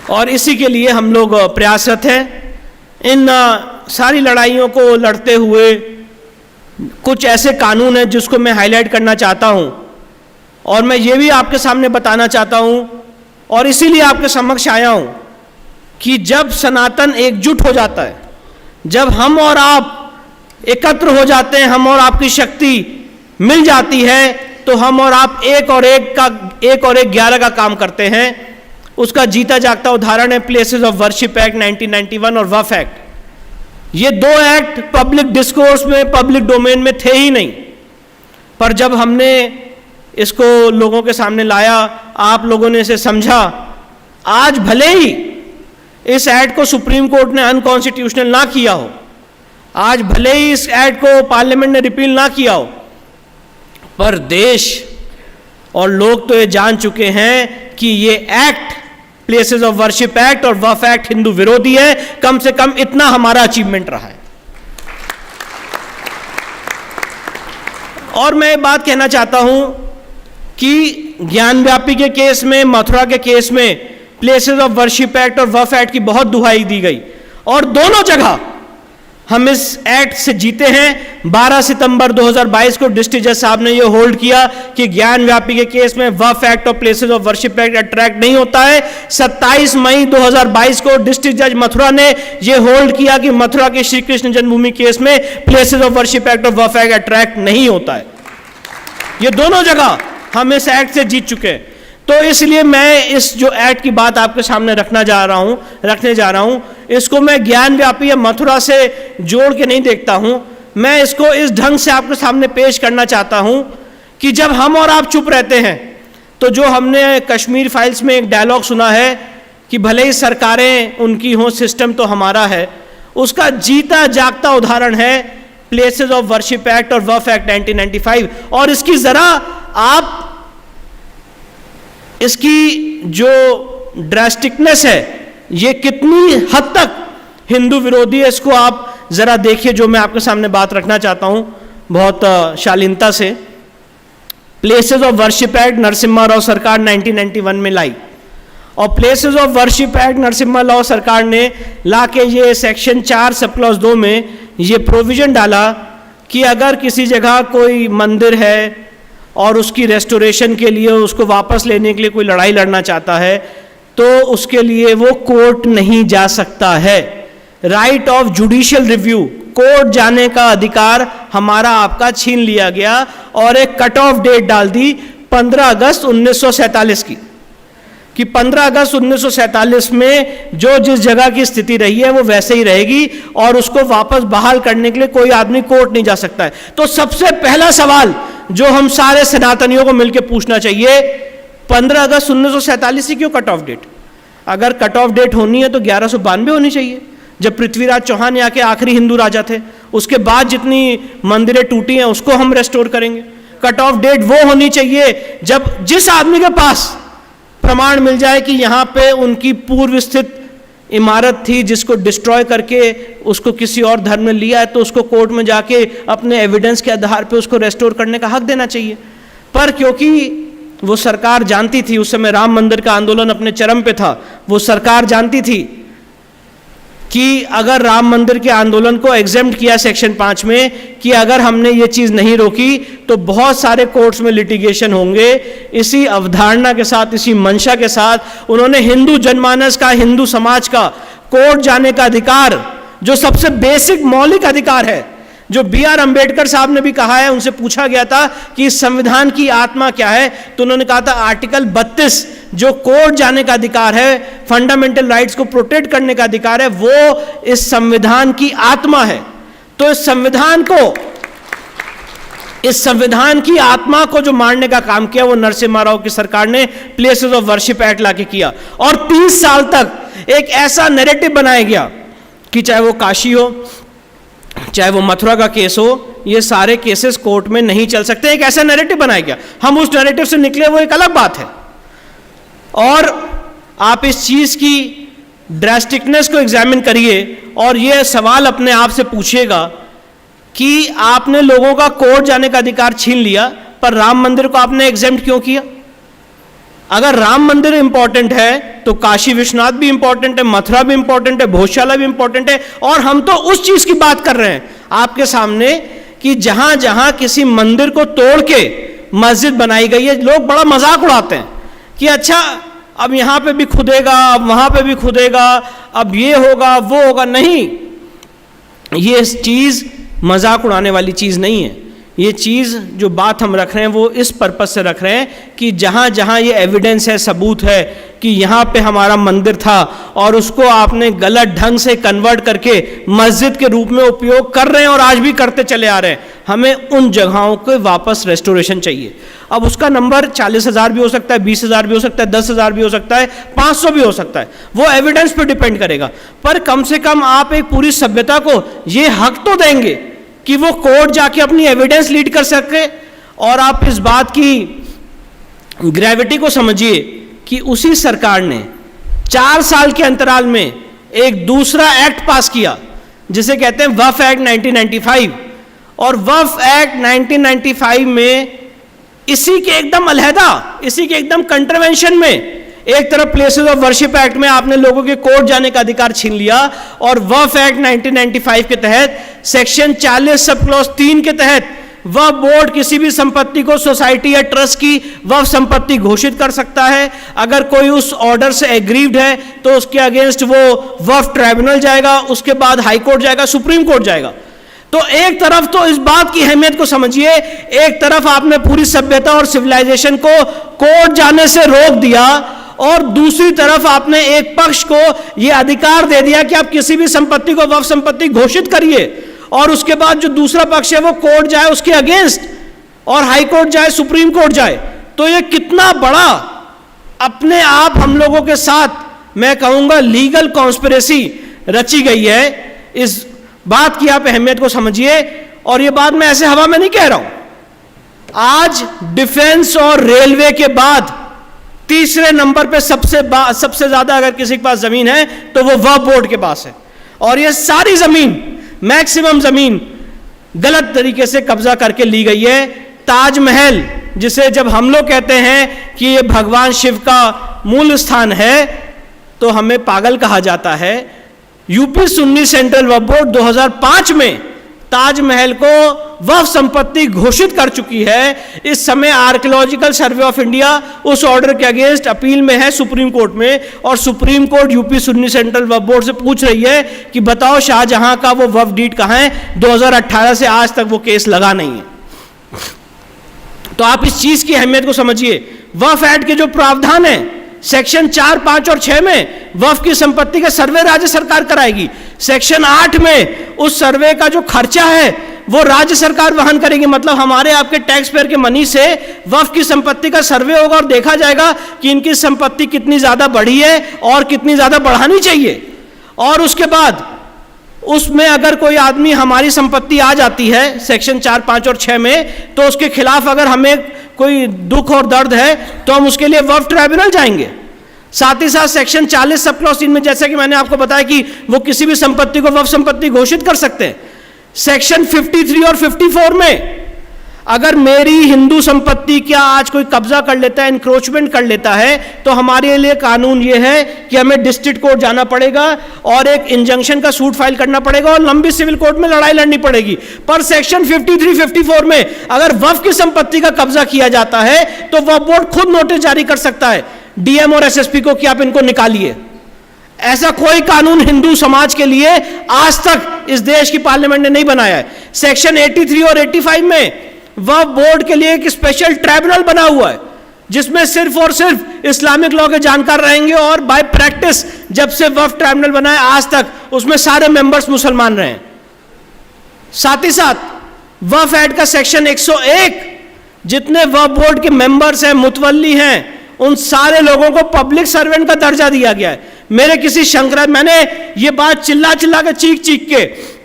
और इसी के लिए हम लोग प्रयासरत हैं। इन सारी लड़ाइयों को लड़ते हुए कुछ ऐसे कानून हैं जिसको मैं हाईलाइट करना चाहता हूं और मैं ये भी आपके सामने बताना चाहता हूं और इसीलिए आपके समक्ष आया हूं कि जब सनातन एकजुट हो जाता है, जब हम और आप एकत्र हो जाते हैं, हम और आपकी शक्ति मिल जाती है, तो हम और आप एक और एक 11 का काम करते हैं। उसका जीता जागता उदाहरण है प्लेसेस ऑफ वर्शिप एक्ट 1991 और वफ एक्ट। ये दो एक्ट पब्लिक डिस्कोर्स में, पब्लिक डोमेन में थे ही नहीं, पर जब हमने इसको लोगों के सामने लाया, आप लोगों ने इसे समझा, आज भले ही इस एक्ट को सुप्रीम कोर्ट ने अनकॉन्स्टिट्यूशनल ना किया हो, आज भले ही इस एक्ट को पार्लियामेंट ने रिपील ना किया हो, पर देश और लोग तो ये जान चुके हैं कि ये act, places of worship act और वफ एक्ट, हिंदू विरोधी है। कम से कम इतना हमारा अचीवमेंट रहा है। और मैं बात कहना चाहता हूं कि ज्ञानव्यापी के केस में, मथुरा के केस में प्लेसेस ऑफ वर्शिप एक्ट और वफ एक्ट की बहुत दुहाई दी गई और दोनों जगह हम इस एक्ट से जीते हैं। 12 सितंबर 2022 को डिस्ट्रिक्ट जज साहब ने यह होल्ड किया कि ज्ञानव्यापी के केस में वफ एक्ट और places of worship act attract नहीं होता है। 27 मई 2022 को डिस्ट्रिक्ट जज मथुरा ने यह होल्ड किया कि मथुरा के श्री कृष्ण जन्मभूमि केस में प्लेसेस ऑफ वर्शिप एक्ट और वफ एक्ट अट्रैक्ट नहीं होता है। ये दोनों जगह हम इस एक्ट से जीत चुके हैं। तो इसलिए मैं इस जो एक्ट की बात आपके सामने रखने जा रहा हूं, इसको मैं ज्ञानव्यापी या मथुरा से जोड़ के नहीं देखता हूं। मैं इसको इस ढंग से आपके सामने पेश करना चाहता हूं कि जब हम और आप चुप रहते हैं, तो जो हमने कश्मीर फाइल्स में एक डायलॉग सुना है कि भले ही सरकारें उनकी हों, सिस्टम तो हमारा है, उसका जीता जागता उदाहरण है प्लेसेस ऑफ वर्शिप एक्ट और वफ एक्ट 1995। और इसकी जरा आप इसकी जो ड्रास्टिकनेस है, ये कितनी हद तक हिंदू विरोधी है, इसको आप जरा देखिए। जो मैं आपके सामने बात रखना चाहता हूं, बहुत शालीनता से। Places of worship act Narasimha Rao सरकार 1991 में लाई, और places of worship act Narasimha Rao सरकार ने ला के ये सेक्शन 4 सब क्लॉज 2 में ये प्रोविज़न डाला कि अगर किसी जगह कोई मंदिर है और उसकी रेस्टोरेशन के लिए, उसको वापस लेने के लिए कोई लड़ाई लड़ना चाहता है, तो उसके लिए वो कोर्ट नहीं जा सकता है। Right of judicial review, court जाने का अधिकार हमारा आपका छीन लिया गया, और एक कट ऑफ डेट डाल दी 15 अगस्त 1947 की, कि 15 अगस्त 1947 में जो जिस जगह की स्थिति रही है वो वैसे ही रहेगी, और उसको वापस बहाल करने के लिए कोई आदमी कोर्ट नहीं जा सकता है। तो सबसे पहला सवाल जो हम सारे सनातनियों को मिलकर पूछना चाहिए, 15 अगस्त 1947 ही क्यों कट ऑफ डेट? अगर कट ऑफ डेट होनी है तो 1192 होनी चाहिए, जब पृथ्वीराज चौहान यहाँ के आखिरी हिंदू राजा थे। उसके बाद जितनी मंदिरें टूटी हैं उसको हम रेस्टोर करेंगे। कट ऑफ डेट वो होनी चाहिए जब जिस आदमी के पास प्रमाण मिल जाए कि यहाँ पे उनकी पूर्व स्थित इमारत थी जिसको डिस्ट्रॉय करके उसको किसी और धर्म ने लिया है, तो उसको कोर्ट में जाके अपने एविडेंस के आधार पे उसको रेस्टोर करने का हक देना चाहिए। पर क्योंकि वो सरकार जानती थी, उस समय राम मंदिर का आंदोलन अपने चरम पे था, वो सरकार जानती थी कि अगर राम मंदिर के आंदोलन को एग्जेम्प्ट किया सेक्शन 5 में, कि अगर हमने ये चीज़ नहीं रोकी तो बहुत सारे कोर्ट्स में लिटिगेशन होंगे। इसी अवधारणा के साथ, इसी मंशा के साथ उन्होंने हिंदू जनमानस का, हिंदू समाज का कोर्ट जाने का अधिकार, जो सबसे बेसिक मौलिक अधिकार है, जो B.R. अंबेडकर साहब ने भी कहा है, उनसे पूछा गया था कि इस संविधान की आत्मा क्या है, तो उन्होंने कहा था आर्टिकल 32 जो कोर्ट जाने का अधिकार है, फंडामेंटल राइट्स को प्रोटेक्ट करने का अधिकार है, वो इस संविधान की आत्मा है। तो इस संविधान की आत्मा को जो मारने का काम किया वो नरसिम्हा राव की सरकार ने प्लेसेस ऑफ वर्शिप एक्ट लाके किया। और 30 साल तक एक ऐसा नैरेटिव बनाया गया कि चाहे वो काशी हो, चाहे वो मथुरा का केस हो, ये सारे केसेस कोर्ट में नहीं चल सकते। एक ऐसा नैरेटिव बनाया गया, हम उस नैरेटिव से निकले वो एक अलग बात है। और आप इस चीज की ड्रास्टिकनेस को एग्जामिन करिए और ये सवाल अपने आप से पूछिएगा कि आपने लोगों का कोर्ट जाने का अधिकार छीन लिया, पर राम मंदिर को आपने एग्जेम्प्ट क्यों किया? अगर राम मंदिर इंपॉर्टेंट है तो काशी विश्वनाथ भी इंपॉर्टेंट है, मथुरा भी इंपॉर्टेंट है, भोजशाला भी इंपॉर्टेंट है। और हम तो उस चीज की बात कर रहे हैं आपके सामने कि जहां जहां किसी मंदिर को तोड़ के मस्जिद बनाई गई है, लोग बड़ा मजाक उड़ाते हैं कि अच्छा अब यहां पे भी खुदेगा, अब वहां पे भी खुदेगा, अब ये होगा वो होगा। नहीं, ये चीज मजाक उड़ाने वाली चीज नहीं है। ये चीज़ जो बात हम रख रहे हैं वो इस पर्पस से रख रहे हैं कि जहाँ जहाँ ये एविडेंस है, सबूत है कि यहाँ पे हमारा मंदिर था और उसको आपने गलत ढंग से कन्वर्ट करके मस्जिद के रूप में उपयोग कर रहे हैं और आज भी करते चले आ रहे हैं, हमें उन जगहों के वापस रेस्टोरेशन चाहिए। अब उसका नंबर 40,000 भी हो सकता है, 20,000 भी हो सकता है, 10,000 भी हो सकता है, 500 भी हो सकता है, वो एविडेंस पे डिपेंड करेगा। पर कम से कम आप एक पूरी सभ्यता को ये हक तो देंगे कि वो कोर्ट जाके अपनी एविडेंस लीड कर सके। और आप इस बात की ग्रेविटी को समझिए कि उसी सरकार ने 4 साल के अंतराल में एक दूसरा एक्ट पास किया जिसे कहते हैं वक्फ एक्ट 1995। और वक्फ एक्ट 1995 में इसी के एकदम अलहदा, इसी के एकदम कंट्रवेंशन में, एक तरफ प्लेसेस ऑफ वर्शिप एक्ट में आपने लोगों के कोर्ट जाने का अधिकार छीन लिया और वक्फ एक्ट 1995 के तहत सेक्शन 40 सब क्लॉज 3 के तहत वक्फ बोर्ड किसी भी संपत्ति को सोसाइटी या ट्रस्ट की वक्फ संपत्ति घोषित कर सकता है। अगर कोई उस ऑर्डर से एग्रीव्ड है तो उसके अगेंस्ट वो वक्फ ट्राइब्यूनल जाएगा, उसके बाद हाई कोर्ट जाएगा, सुप्रीम कोर्ट जाएगा। तो एक तरफ तो इस बात की अहमियत को समझिए, एक तरफ आपने पूरी सभ्यता और सिविलाइजेशन को कोर्ट जाने से रोक दिया और दूसरी तरफ आपने एक पक्ष को यह अधिकार दे दिया कि आप किसी भी संपत्ति को वक्फ संपत्ति घोषित करिए और उसके बाद जो दूसरा पक्ष है वो कोर्ट जाए उसके अगेंस्ट और हाई कोर्ट जाए, सुप्रीम कोर्ट जाए। तो ये कितना बड़ा अपने आप हम लोगों के साथ मैं कहूंगा लीगल कॉन्स्पिरेसी रची गई है। इस बात की आप अहमियत को समझिए। और ये बात मैं ऐसे हवा में नहीं कह रहा हूं। आज डिफेंस और रेलवे के बाद तीसरे नंबर पे सबसे ज्यादा अगर किसी के पास जमीन है तो वो वक्फ बोर्ड के पास है। और ये सारी जमीन, मैक्सिमम जमीन गलत तरीके से कब्जा करके ली गई है। ताजमहल, जिसे जब हम लोग कहते हैं कि ये भगवान शिव का मूल स्थान है, तो हमें पागल कहा जाता है। UP Sunni central Waqf board 2005 में ताजमहल को वक्फ संपत्ति घोषित कर चुकी है। इस समय आर्कियोलॉजिकल सर्वे ऑफ इंडिया उस ऑर्डर के अगेंस्ट अपील में है सुप्रीम कोर्ट में, और Supreme Court UP Sunni central Waqf board से पूछ रही है कि बताओ शाहजहां का वो वक्फ डीड कहां है। 2018 से आज तक वो केस लगा नहीं है। तो आप इस चीज की अहमियत को समझिए। वक्फ एक्ट के जो प्रावधान है सेक्शन 4, 5 और 6 में वक्फ की संपत्ति का सर्वे राज्य सरकार कराएगी। सेक्शन 8 में उस सर्वे का जो खर्चा है वो राज्य सरकार वहन करेगी। मतलब हमारे आपके टैक्स पेयर के मनी से वक्फ की संपत्ति का सर्वे होगा और देखा जाएगा कि इनकी संपत्ति कितनी ज्यादा बढ़ी है और कितनी ज्यादा बढ़ानी चाहिए। और उसके बाद उसमें अगर कोई आदमी हमारी संपत्ति आ जाती है सेक्शन 4, 5 और 6 में, तो उसके खिलाफ अगर हमें कोई दुख और दर्द है तो हम उसके लिए वक्फ ट्राइब्यूनल जाएंगे। साथ ही साथ सेक्शन 40 सब क्लॉज 3 में, जैसे कि मैंने आपको बताया कि वो किसी भी संपत्ति को वक्फ संपत्ति घोषित कर सकते हैं। सेक्शन 53 और 54 में अगर मेरी हिंदू संपत्ति क्या आज कोई कब्जा कर लेता है, इंक्रोचमेंट कर लेता है, तो हमारे लिए कानून ये है कि हमें डिस्ट्रिक्ट कोर्ट जाना पड़ेगा और एक इंजंक्शन का सूट फाइल करना पड़ेगा और लंबी सिविल कोर्ट में लड़ाई लड़नी पड़ेगी। पर सेक्शन 53, 54 में अगर वक्फ की संपत्ति का कब्जा किया जाता है तो वक्फ बोर्ड खुद नोटिस जारी कर सकता है डीएम और एसएसपी को कि आप इनको निकालिए। ऐसा कोई कानून हिंदू समाज के लिए आज तक इस देश की पार्लियामेंट ने नहीं बनाया है। सेक्शन 83 और 85 में वक्फ बोर्ड के लिए एक स्पेशल ट्राइब्यूनल बना हुआ है जिसमें सिर्फ और सिर्फ इस्लामिक लॉ के जानकार रहेंगे, और बाय प्रैक्टिस जब से वक्फ ट्राइब्यूनल बना है आज तक उसमें सारे मेंबर्स मुसलमान रहे हैं। साथ ही साथ वक्फ एक्ट का सेक्शन 101 जितने वक्फ बोर्ड के मेंबर्स हैं, मुतवल्ली हैं, उन सारे लोगों को पब्लिक सर्वेंट का दर्जा दिया गया है। मेरे किसी मैंने ये बात चिल्ला चिल्ला के चीख चीख के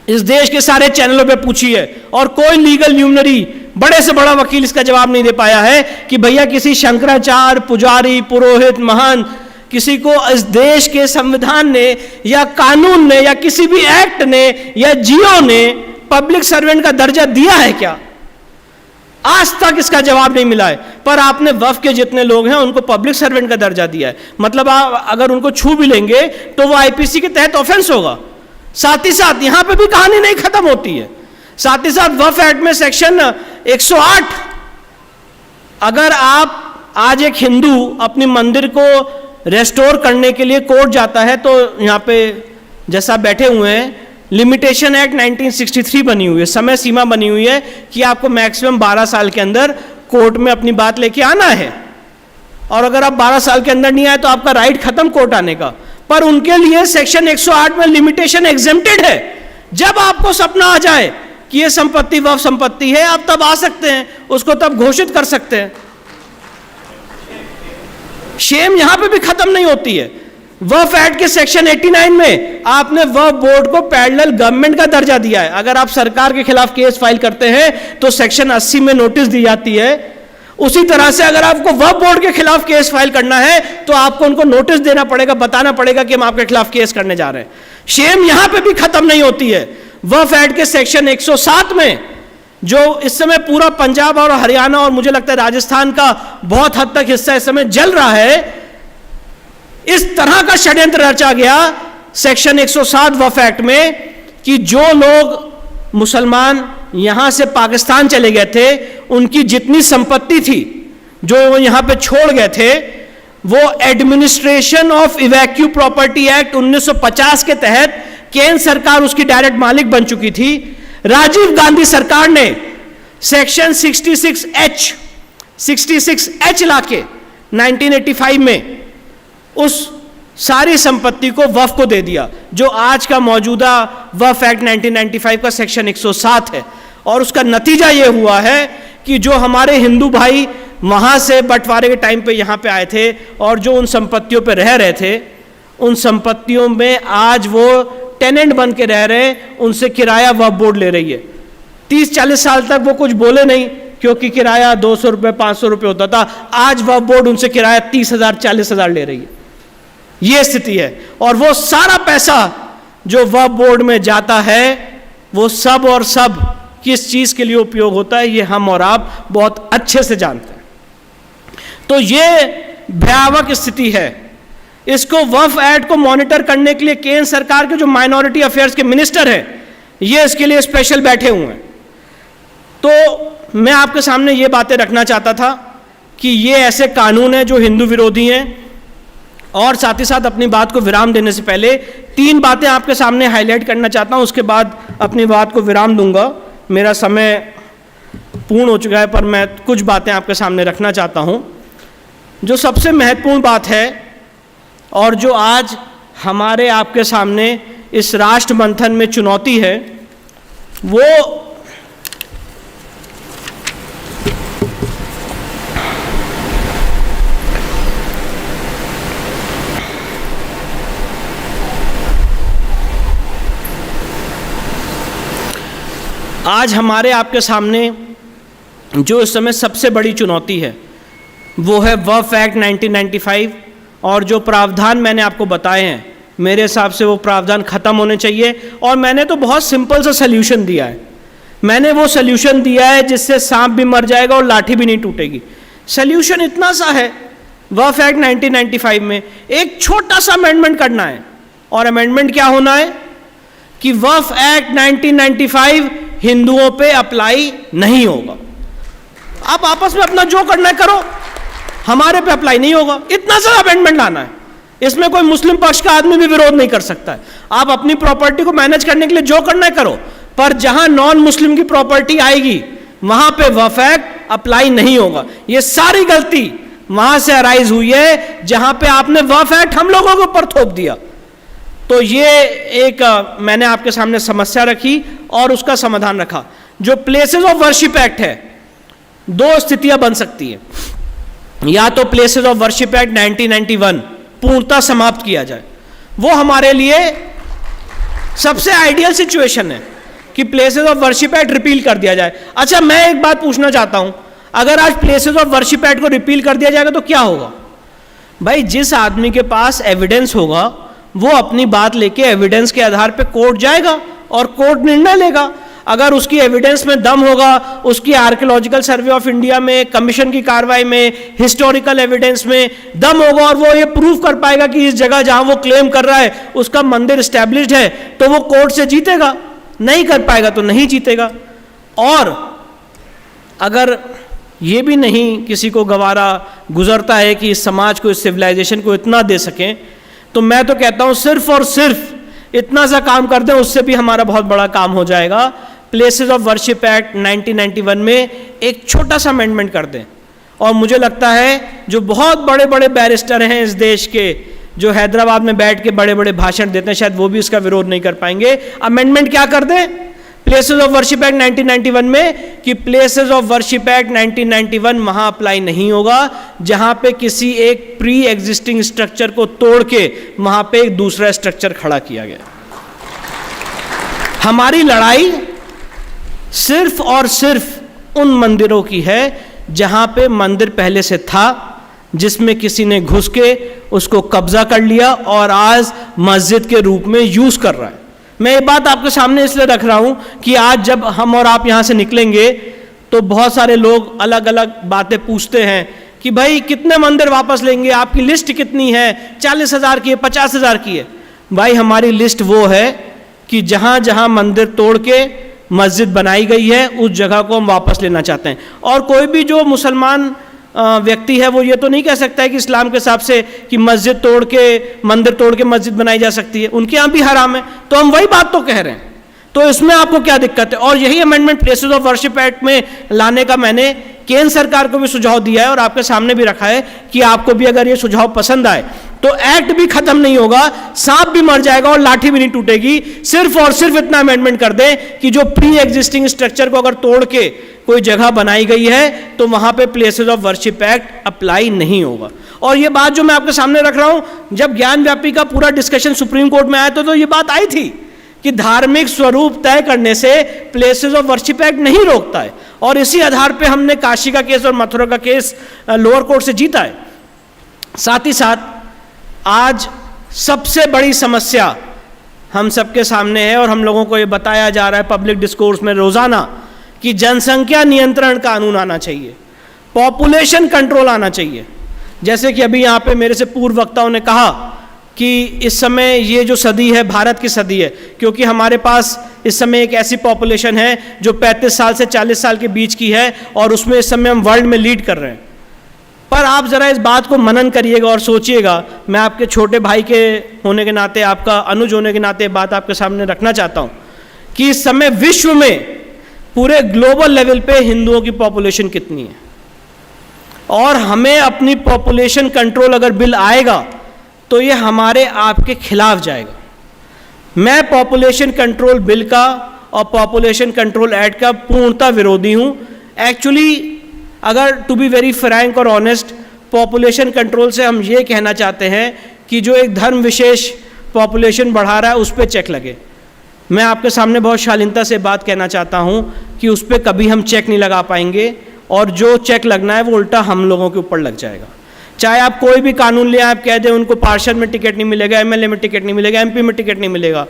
इस देश के सारे चैनलों पे पूछी है और कोई लीगल ल्यूमिनरी, बड़े से बड़ा वकील इसका जवाब नहीं दे पाया है कि भैया किसी शंकराचार्य, पुजारी, पुरोहित, महंत, किसी को इस देश के संविधान ने या कानून ने या किसी भी एक्ट ने या जियो ने पब्लिक सर्वेंट का दर्जा दिया है क्या? आज तक इसका जवाब नहीं मिला है। पर आपने वक्फ के जितने लोग हैं उनको पब्लिक सर्वेंट का दर्जा दिया है, मतलब आप अगर उनको छू भी लेंगे तो वो आईपीसी के तहत ऑफेंस होगा। साथ ही साथ यहां पे भी कहानी नहीं खत्म होती है। साथ ही साथ वक्फ एक्ट में सेक्शन 108, अगर आप आज एक हिंदू अपने मंदिर को रेस्टोर करने के लिए कोर्ट जाता है तो यहां पे जैसा बैठे हुए हैं लिमिटेशन एक्ट 1963 बनी हुई है, समय सीमा बनी हुई है कि आपको मैक्सिमम 12 साल के अंदर कोर्ट में अपनी बात लेके आना है, और अगर आप 12 साल के अंदर नहीं आए तो आपका राइट खत्म कोर्ट आने का। पर उनके लिए सेक्शन 108 में लिमिटेशन एग्जेम्प्टेड है। जब आपको सपना आ जाए कि ये संपत्ति वक्फ संपत्ति है, आप तब आ सकते हैं, उसको तब घोषित कर सकते हैं। शेम यहां पे भी खत्म नहीं होती है। वक्फ एक्ट के सेक्शन 89 में आपने वक्फ बोर्ड को पैरेलल गवर्नमेंट का दर्जा दिया है। अगर आप सरकार के खिलाफ केस फाइल करते हैं तो सेक्शन 80 में नोटिस दी जाती है। उसी तरह से अगर आपको वक्फ बोर्ड के खिलाफ केस फाइल करना है तो आपको उनको नोटिस देना पड़ेगा, बताना पड़ेगा कि हम आपके खिलाफ केस करने जा रहे हैं। शेम यहां पे भी खत्म नहीं होती है। वक्फ एक्ट के सेक्शन 107 में, जो इस समय पूरा पंजाब और हरियाणा और मुझे लगता है राजस्थान का बहुत हद तक हिस्सा इस समय जल रहा है, इस तरह का षड्यंत्र रचा गया सेक्शन 107 वक्फ एक्ट में कि जो लोग मुसलमान यहां से पाकिस्तान चले गए थे उनकी जितनी संपत्ति थी जो वो यहां पे छोड़ गए थे, वो एडमिनिस्ट्रेशन ऑफ इवैक्यू प्रॉपर्टी एक्ट 1950 के तहत केंद्र सरकार उसकी डायरेक्ट मालिक बन चुकी थी। राजीव गांधी सरकार ने सेक्शन 66H लाके 1985 में उस सारी संपत्ति को वक्फ को दे दिया, जो आज का मौजूदा वक्फ एक्ट 1995 का सेक्शन 107 है। और उसका नतीजा यह हुआ है कि जो हमारे हिंदू भाई वहां से बंटवारे के टाइम पे यहां पे आए थे और जो उन संपत्तियों पे रह रहे थे, उन संपत्तियों में आज वो टेनेंट बन के रह रहे हैं, उनसे किराया वक्फ बोर्ड ले रही है। 30-40 साल तक वो कुछ बोले नहीं क्योंकि किराया 200 रुपये 500 रुपये होता था। आज वक्फ बोर्ड उनसे किराया 30,000 40,000 ले रही है। ये स्थिति है। और वो सारा पैसा जो वक्फ बोर्ड में जाता है वो सब और सब किस चीज़ के लिए उपयोग होता है, ये हम और आप बहुत अच्छे से जानते हैं। तो ये भयावह स्थिति है। इसको वक्फ एक्ट को मॉनिटर करने के लिए केंद्र सरकार के जो माइनॉरिटी अफेयर्स के मिनिस्टर हैं, ये इसके लिए स्पेशल बैठे हुए हैं। तो मैं आपके सामने ये बातें रखना चाहता था कि ये ऐसे कानून हैं जो हिंदू विरोधी हैं। और साथ ही साथ अपनी बात को विराम देने से पहले 3 बातें आपके सामने हाईलाइट करना चाहता हूं, उसके बाद अपनी बात को विराम दूंगा। मेरा समय पूर्ण हो चुका है, पर मैं कुछ बातें आपके सामने रखना चाहता हूं। जो सबसे महत्वपूर्ण बात है और जो आज हमारे आपके सामने इस राष्ट्र मंथन में चुनौती है, वो आज हमारे आपके सामने जो इस समय सबसे बड़ी चुनौती है, वो है वक्फ एक्ट 1995। और जो प्रावधान मैंने आपको बताए हैं, मेरे हिसाब से वो प्रावधान ख़त्म होने चाहिए। और मैंने तो बहुत सिंपल सा सल्यूशन दिया है। मैंने वो सल्यूशन दिया है जिससे सांप भी मर जाएगा और लाठी भी नहीं टूटेगी। सल्यूशन इतना सा है, वक्फ एक्ट 1995 में एक छोटा सा अमेंडमेंट करना है। और अमेंडमेंट क्या होना है कि वक्फ एक्ट 1995 हिंदुओं पे अप्लाई नहीं होगा। आप आपस में अपना जो करना है करो, हमारे पे अप्लाई नहीं होगा। इतना सा अमेंडमेंट लाना है। इसमें कोई मुस्लिम पक्ष का आदमी भी विरोध नहीं कर सकता है। आप अपनी प्रॉपर्टी को मैनेज करने के लिए जो करना है करो, पर जहां नॉन मुस्लिम की प्रॉपर्टी आएगी वहां पे वक्फ एक्ट अप्लाई नहीं होगा। ये सारी गलती वहां से अराइज हुई है जहां पे आपने वक्फ एक्ट हम लोगों के ऊपर थोप दिया। तो ये एक मैंने आपके सामने समस्या रखी और उसका समाधान रखा। जो प्लेसेस ऑफ वर्शिप एक्ट है, 2 स्थितियां बन सकती है। या तो प्लेसेस ऑफ वर्शिप एक्ट 1991 पूर्णतः समाप्त किया जाए, वो हमारे लिए सबसे आइडियल सिचुएशन है कि places of worship act repeal कर दिया जाए। अच्छा, मैं एक बात पूछना चाहता हूं, अगर आज प्लेसेस ऑफ वर्शिप एक्ट को रिपील कर दिया जाएगा तो क्या होगा? भाई, जिस आदमी के पास एविडेंस होगा वो अपनी बात लेके एविडेंस के आधार पे कोर्ट जाएगा और कोर्ट निर्णय लेगा। अगर उसकी एविडेंस में दम होगा, उसकी आर्कियोलॉजिकल सर्वे ऑफ इंडिया में, कमीशन की कार्रवाई में, हिस्टोरिकल एविडेंस में दम होगा और वो ये प्रूव कर पाएगा कि इस जगह जहां वो क्लेम कर रहा है उसका मंदिर एस्टैब्लिश्ड है, तो वो कोर्ट से जीतेगा। नहीं कर पाएगा तो नहीं जीतेगा। और अगर ये भी नहीं किसी को गवारा गुजरता है कि इस समाज को, इस सिविलाइजेशन को इतना दे सकें, तो मैं तो कहता हूं सिर्फ और सिर्फ इतना सा काम कर दें, उससे भी हमारा बहुत बड़ा काम हो जाएगा। प्लेसेस ऑफ वर्शिप एक्ट 1991 में एक छोटा सा अमेंडमेंट कर दें। और मुझे लगता है जो बहुत बड़े बड़े बैरिस्टर हैं इस देश के, जो हैदराबाद में बैठ के बड़े बड़े भाषण देते हैं, शायद वो भी इसका विरोध नहीं कर पाएंगे। अमेंडमेंट क्या कर दें प्लेसेस ऑफ वर्शिप एक्ट 1991 में कि प्लेसेस ऑफ वर्शिप एक्ट 1991 वहां अप्लाई नहीं होगा जहां पे किसी एक प्री एग्जिस्टिंग स्ट्रक्चर को तोड़ के वहां पे एक दूसरा स्ट्रक्चर खड़ा किया गया। हमारी लड़ाई सिर्फ और सिर्फ उन मंदिरों की है जहां पे मंदिर पहले से था, जिसमें किसी ने घुस के उसको कब्जा कर लिया और आज मस्जिद के रूप में यूज कर रहा है। मैं ये बात आपके सामने इसलिए रख रहा हूं कि आज जब हम और आप यहां से निकलेंगे तो बहुत सारे लोग अलग अलग बातें पूछते हैं कि भाई कितने मंदिर वापस लेंगे, आपकी लिस्ट कितनी है, 40,000 की है, 50,000 की है। भाई, हमारी लिस्ट वो है कि जहां जहां मंदिर तोड़ के मस्जिद बनाई गई है उस जगह को हम वापस लेना चाहते हैं। और कोई भी जो मुसलमान व्यक्ति है वो ये तो नहीं कह सकता है कि इस्लाम के हिसाब से कि मस्जिद तोड़ के, मंदिर तोड़ के मस्जिद बनाई जा सकती है, उनके यहाँ भी हराम है। तो हम वही बात तो कह रहे हैं, तो इसमें आपको क्या दिक्कत है? और यही amendment places of worship act में लाने का मैंने केंद्र सरकार को भी सुझाव दिया है और आपके सामने भी रखा है कि आपको भी अगर ये सुझाव पसंद आए तो एक्ट भी खत्म नहीं होगा, सांप भी मर जाएगा और लाठी भी नहीं टूटेगी। सिर्फ और सिर्फ इतना अमेंडमेंट कर दें कि जो प्री एग्जिस्टिंग स्ट्रक्चर को अगर तोड़ के कोई जगह बनाई गई है तो वहां पे places of worship act apply नहीं होगा। और ये बात जो मैं आपके सामने रख रहा हूं, जब ज्ञान व्यापी का पूरा डिस्कशन सुप्रीम कोर्ट में आया तो ये बात आई थी कि धार्मिक स्वरूप तय करने से प्लेसेस ऑफ वर्शिप एक्ट नहीं रोकता है। और इसी आधार पे हमने काशी का केस और मथुरा का केस लोअर कोर्ट से जीता है। साथ ही साथ आज सबसे बड़ी समस्या हम सबके सामने है और हम लोगों को ये बताया जा रहा है पब्लिक डिस्कोर्स में रोज़ाना कि जनसंख्या नियंत्रण कानून आना चाहिए, पॉपुलेशन कंट्रोल आना चाहिए। जैसे कि अभी यहाँ पे मेरे से पूर्व वक्ताओं ने कहा कि इस समय ये जो सदी है भारत की सदी है, क्योंकि हमारे पास इस समय एक ऐसी पॉपुलेशन है जो 35 साल से 40 साल के बीच की है और उसमें इस समय हम वर्ल्ड में लीड कर रहे हैं। पर आप ज़रा इस बात को मनन करिएगा और सोचिएगा, मैं आपके छोटे भाई के होने के नाते, आपका अनुज होने के नाते बात आपके सामने रखना चाहता हूँ कि इस समय विश्व में पूरे ग्लोबल लेवल पे हिंदुओं की पॉपुलेशन कितनी है, और हमें अपनी पॉपुलेशन कंट्रोल अगर बिल आएगा तो ये हमारे आपके खिलाफ जाएगा। मैं पॉपुलेशन कंट्रोल बिल का और पॉपुलेशन कंट्रोल एक्ट का पूर्णतः विरोधी हूँ। एक्चुअली अगर टू बी वेरी फ्रैंक और ऑनेस्ट, पॉपुलेशन कंट्रोल से हम ये कहना चाहते हैं कि जो एक धर्म विशेष पॉपुलेशन बढ़ा रहा है उस पर चेक लगे। मैं आपके सामने बहुत शालीनता से बात कहना चाहता हूँ कि उस पर कभी हम चेक नहीं लगा पाएंगे, और जो चेक लगना है वो उल्टा हम लोगों के ऊपर लग जाएगा। चाहे आप कोई भी कानून ले, आप कह दें उनको पार्षद में टिकट नहीं मिलेगा, एमएलए में टिकट नहीं मिलेगा, एमपी में टिकट नहीं मिलेगा,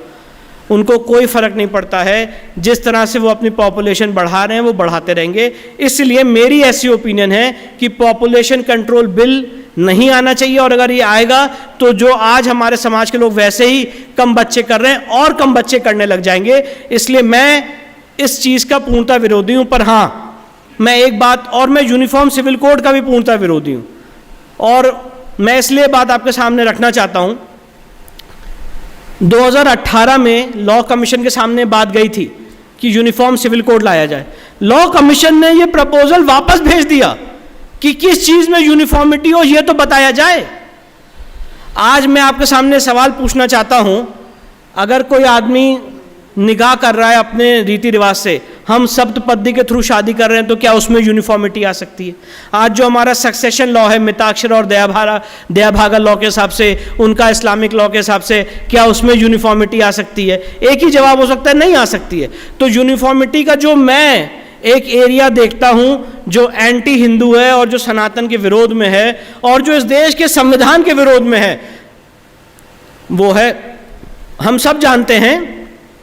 उनको कोई फ़र्क नहीं पड़ता है। जिस तरह से वो अपनी पॉपुलेशन बढ़ा रहे हैं वो बढ़ाते रहेंगे। इसलिए मेरी ऐसी ओपिनियन है कि पॉपुलेशन कंट्रोल बिल नहीं आना चाहिए, और अगर ये आएगा तो जो आज हमारे समाज के लोग वैसे ही कम बच्चे कर रहे हैं और कम बच्चे करने लग जाएंगे। इसलिए मैं इस चीज़ का पूर्णतः विरोधी हूँ। पर हाँ, मैं एक बात और, मैं यूनिफॉर्म सिविल कोड का भी पूर्णतः विरोधी हूँ, और मैं इसलिए बात आपके सामने रखना चाहता हूँ। 2018 में लॉ कमीशन के सामने बात गई थी कि यूनिफॉर्म सिविल कोड लाया जाए। लॉ कमीशन ने ये प्रपोजल वापस भेज दिया कि किस चीज़ में यूनिफॉर्मिटी हो ये तो बताया जाए। आज मैं आपके सामने सवाल पूछना चाहता हूँ, अगर कोई आदमी निकाह कर रहा है अपने रीति रिवाज से, हम सप्तपदी के थ्रू शादी कर रहे हैं, तो क्या उसमें यूनिफॉर्मिटी आ सकती है? आज जो हमारा सक्सेशन लॉ है, मिताक्षर और दयाभागा लॉ के हिसाब से, उनका इस्लामिक लॉ के हिसाब से, क्या उसमें यूनिफॉर्मिटी आ सकती है? एक ही जवाब हो सकता है, नहीं आ सकती है। तो यूनिफॉर्मिटी का जो मैं एक एरिया देखता हूँ जो एंटी हिंदू है और जो सनातन के विरोध में है और जो इस देश के संविधान के विरोध में है, वो है, हम सब जानते हैं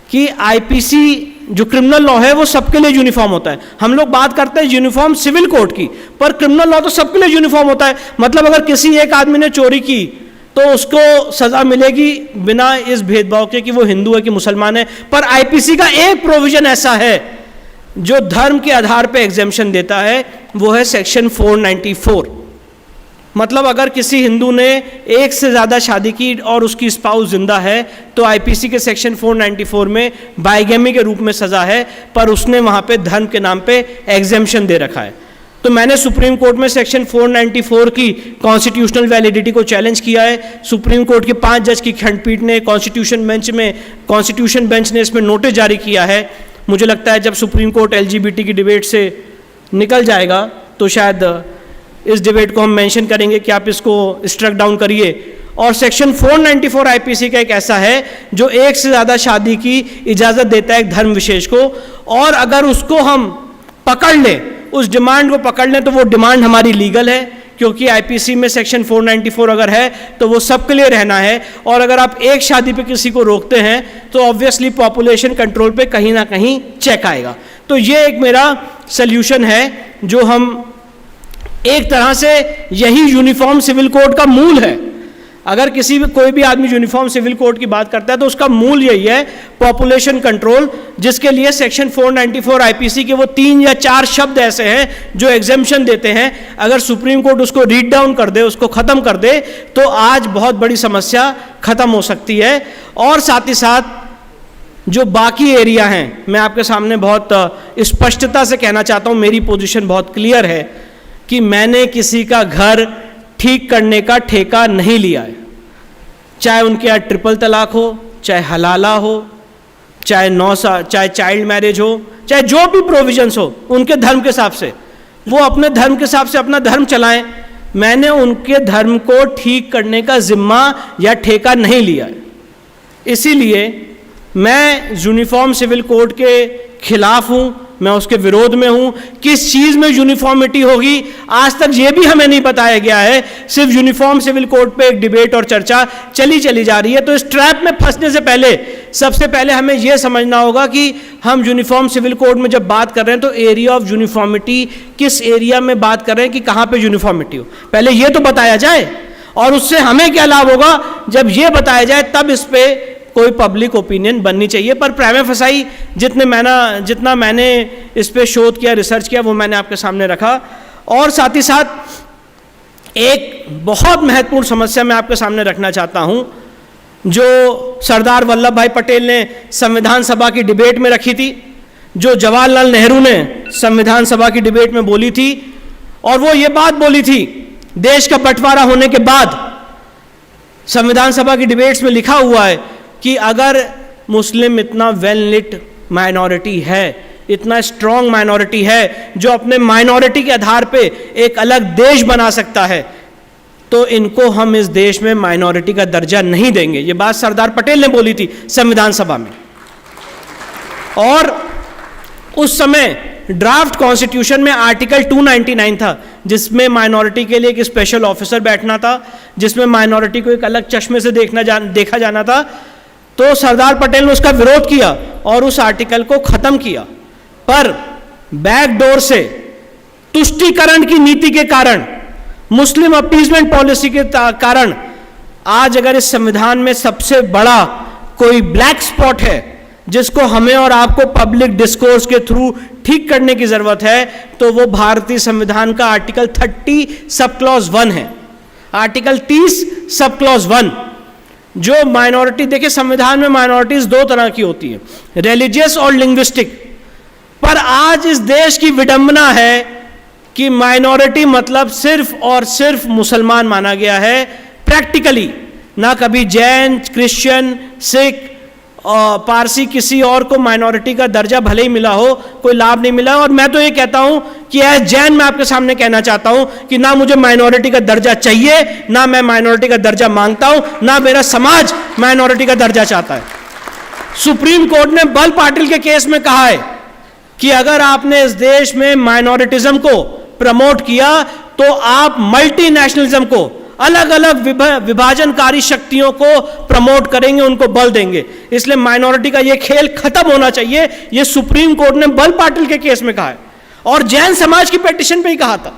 कि आईपीसी जो क्रिमिनल लॉ है वो सबके लिए यूनिफॉर्म होता है। हम लोग बात करते हैं यूनिफॉर्म सिविल कोड की, पर क्रिमिनल लॉ तो सबके लिए यूनिफॉर्म होता है। मतलब अगर किसी एक आदमी ने चोरी की तो उसको सजा मिलेगी बिना इस भेदभाव के कि वो हिंदू है कि मुसलमान है। पर आईपीसी का एक प्रोविजन ऐसा है जो धर्म के आधार पर एग्जेम्पशन देता है, वो है सेक्शन 494। मतलब अगर किसी हिंदू ने एक से ज़्यादा शादी की और उसकी स्पाउस जिंदा है तो आईपीसी के सेक्शन 494 में बाइगेमी के रूप में सज़ा है, पर उसने वहाँ पे धर्म के नाम पे एग्जेम्पशन दे रखा है। तो मैंने सुप्रीम कोर्ट में सेक्शन 494 की कॉन्स्टिट्यूशनल वैलिडिटी को चैलेंज किया है। सुप्रीम कोर्ट के 5 जज की खंडपीठ ने कॉन्स्टिट्यूशन बेंच ने इसमें नोटिस जारी किया है। मुझे लगता है जब सुप्रीम कोर्ट एलजीबीटी की डिबेट से निकल जाएगा तो शायद इस डिबेट को हम मेंशन करेंगे कि आप इसको स्ट्रक डाउन करिए। और सेक्शन 494 आईपीसी का एक ऐसा है जो एक से ज़्यादा शादी की इजाज़त देता है एक धर्म विशेष को, और अगर उसको हम पकड़ लें, उस डिमांड को पकड़ लें, तो वो डिमांड हमारी लीगल है, क्योंकि आईपीसी में सेक्शन 494 अगर है तो वो सबके लिए रहना है। और अगर आप एक शादी पे किसी को रोकते हैं तो ऑब्वियसली पॉपुलेशन कंट्रोल पे कहीं ना कहीं चेक आएगा। तो ये एक मेरा सल्यूशन है जो हम एक तरह से, यही यूनिफॉर्म सिविल कोड का मूल है। अगर कोई भी आदमी यूनिफॉर्म सिविल कोड की बात करता है तो उसका मूल यही है, पॉपुलेशन कंट्रोल, जिसके लिए सेक्शन 494 आईपीसी के वो 3 या 4 शब्द ऐसे हैं जो एग्जेम्पशन देते हैं। अगर सुप्रीम कोर्ट उसको रीड डाउन कर दे, उसको ख़त्म कर दे, तो आज बहुत बड़ी समस्या ख़त्म हो सकती है। और साथ ही साथ जो बाकी एरिया हैं, मैं आपके सामने बहुत स्पष्टता से कहना चाहता हूँ, मेरी पोजीशन बहुत क्लियर है कि मैंने किसी का घर ठीक करने का ठेका नहीं लिया है। चाहे उनके यहाँ ट्रिपल तलाक हो, चाहे हलाला हो, चाहे चाइल्ड मैरिज हो, चाहे जो भी प्रोविजंस हो उनके धर्म के हिसाब से, वो अपने धर्म के हिसाब से अपना धर्म चलाएं। मैंने उनके धर्म को ठीक करने का जिम्मा या ठेका नहीं लिया है। इसीलिए मैं यूनिफॉर्म सिविल कोड के खिलाफ हूँ मैं उसके विरोध में हूं। किस चीज में यूनिफॉर्मिटी होगी, आज तक ये भी हमें नहीं बताया गया है। सिर्फ यूनिफॉर्म सिविल कोड पे एक डिबेट और चर्चा चली जा रही है। तो इस ट्रैप में फंसने से पहले सबसे पहले हमें यह समझना होगा कि हम यूनिफॉर्म सिविल कोड में जब बात कर रहे हैं तो एरिया ऑफ यूनिफॉर्मिटी, किस एरिया में बात कर रहे हैं कि कहां पे यूनिफॉर्मिटी हो, पहले यह तो बताया जाए। और उससे हमें क्या लाभ होगा, जब यह बताया जाए तब इस पे कोई पब्लिक ओपिनियन बननी चाहिए। पर प्राइमा फसाई जितना मैंने इस पे शोध किया, रिसर्च किया, वो मैंने आपके सामने रखा। और साथ ही साथ एक बहुत महत्वपूर्ण समस्या मैं आपके सामने रखना चाहता हूं, जो सरदार वल्लभ भाई पटेल ने संविधान सभा की डिबेट में रखी थी, जो जवाहरलाल नेहरू ने संविधान सभा की डिबेट में बोली थी। और वो ये बात बोली थी, देश का बंटवारा होने के बाद संविधान सभा की डिबेट्स में लिखा हुआ है कि अगर मुस्लिम इतना वेल निट माइनॉरिटी है, इतना स्ट्रांग माइनॉरिटी है, जो अपने माइनॉरिटी के आधार पे एक अलग देश बना सकता है, तो इनको हम इस देश में माइनॉरिटी का दर्जा नहीं देंगे। ये बात सरदार पटेल ने बोली थी संविधान सभा में। और उस समय ड्राफ्ट कॉन्स्टिट्यूशन में आर्टिकल 299 था, जिसमें माइनॉरिटी के लिए एक स्पेशल ऑफिसर बैठना था, जिसमें माइनॉरिटी को एक अलग चश्मे से देखा जाना था। तो सरदार पटेल ने उसका विरोध किया और उस आर्टिकल को खत्म किया। पर बैकडोर से तुष्टीकरण की नीति के कारण, मुस्लिम अपीजमेंट पॉलिसी के कारण आज अगर इस संविधान में सबसे बड़ा कोई ब्लैक स्पॉट है जिसको हमें और आपको पब्लिक डिस्कोर्स के थ्रू ठीक करने की जरूरत है, तो वो भारतीय संविधान का आर्टिकल 30 सब क्लॉज 1 है। आर्टिकल 30 सब क्लॉज 1 जो माइनॉरिटी, देखिए संविधान में माइनॉरिटीज दो तरह की होती है, रिलीजियस और लिंग्विस्टिक। पर आज इस देश की विडंबना है कि माइनॉरिटी मतलब सिर्फ और सिर्फ मुसलमान माना गया है। प्रैक्टिकली ना कभी जैन, क्रिश्चियन, सिख और पारसी किसी और को माइनॉरिटी का दर्जा भले ही मिला हो, कोई लाभ नहीं मिला। और मैं तो ये कहता हूं कि एज जैन मैं आपके सामने कहना चाहता हूं कि ना मुझे माइनॉरिटी का दर्जा चाहिए, ना मैं माइनॉरिटी का दर्जा मांगता हूं, ना मेरा समाज माइनॉरिटी का दर्जा चाहता है। सुप्रीम कोर्ट ने बल पाटिल के केस में कहा है कि अगर आपने इस देश में माइनॉरिटिज्म को प्रमोट किया तो आप मल्टीनेशनलिज्म को, अलग अलग विभाजनकारी शक्तियों को प्रमोट करेंगे, उनको बल देंगे। इसलिए माइनॉरिटी का यह खेल खत्म होना चाहिए। यह सुप्रीम कोर्ट ने बल पाटिल के केस में कहा है और जैन समाज की पिटीशन पे ही कहा था।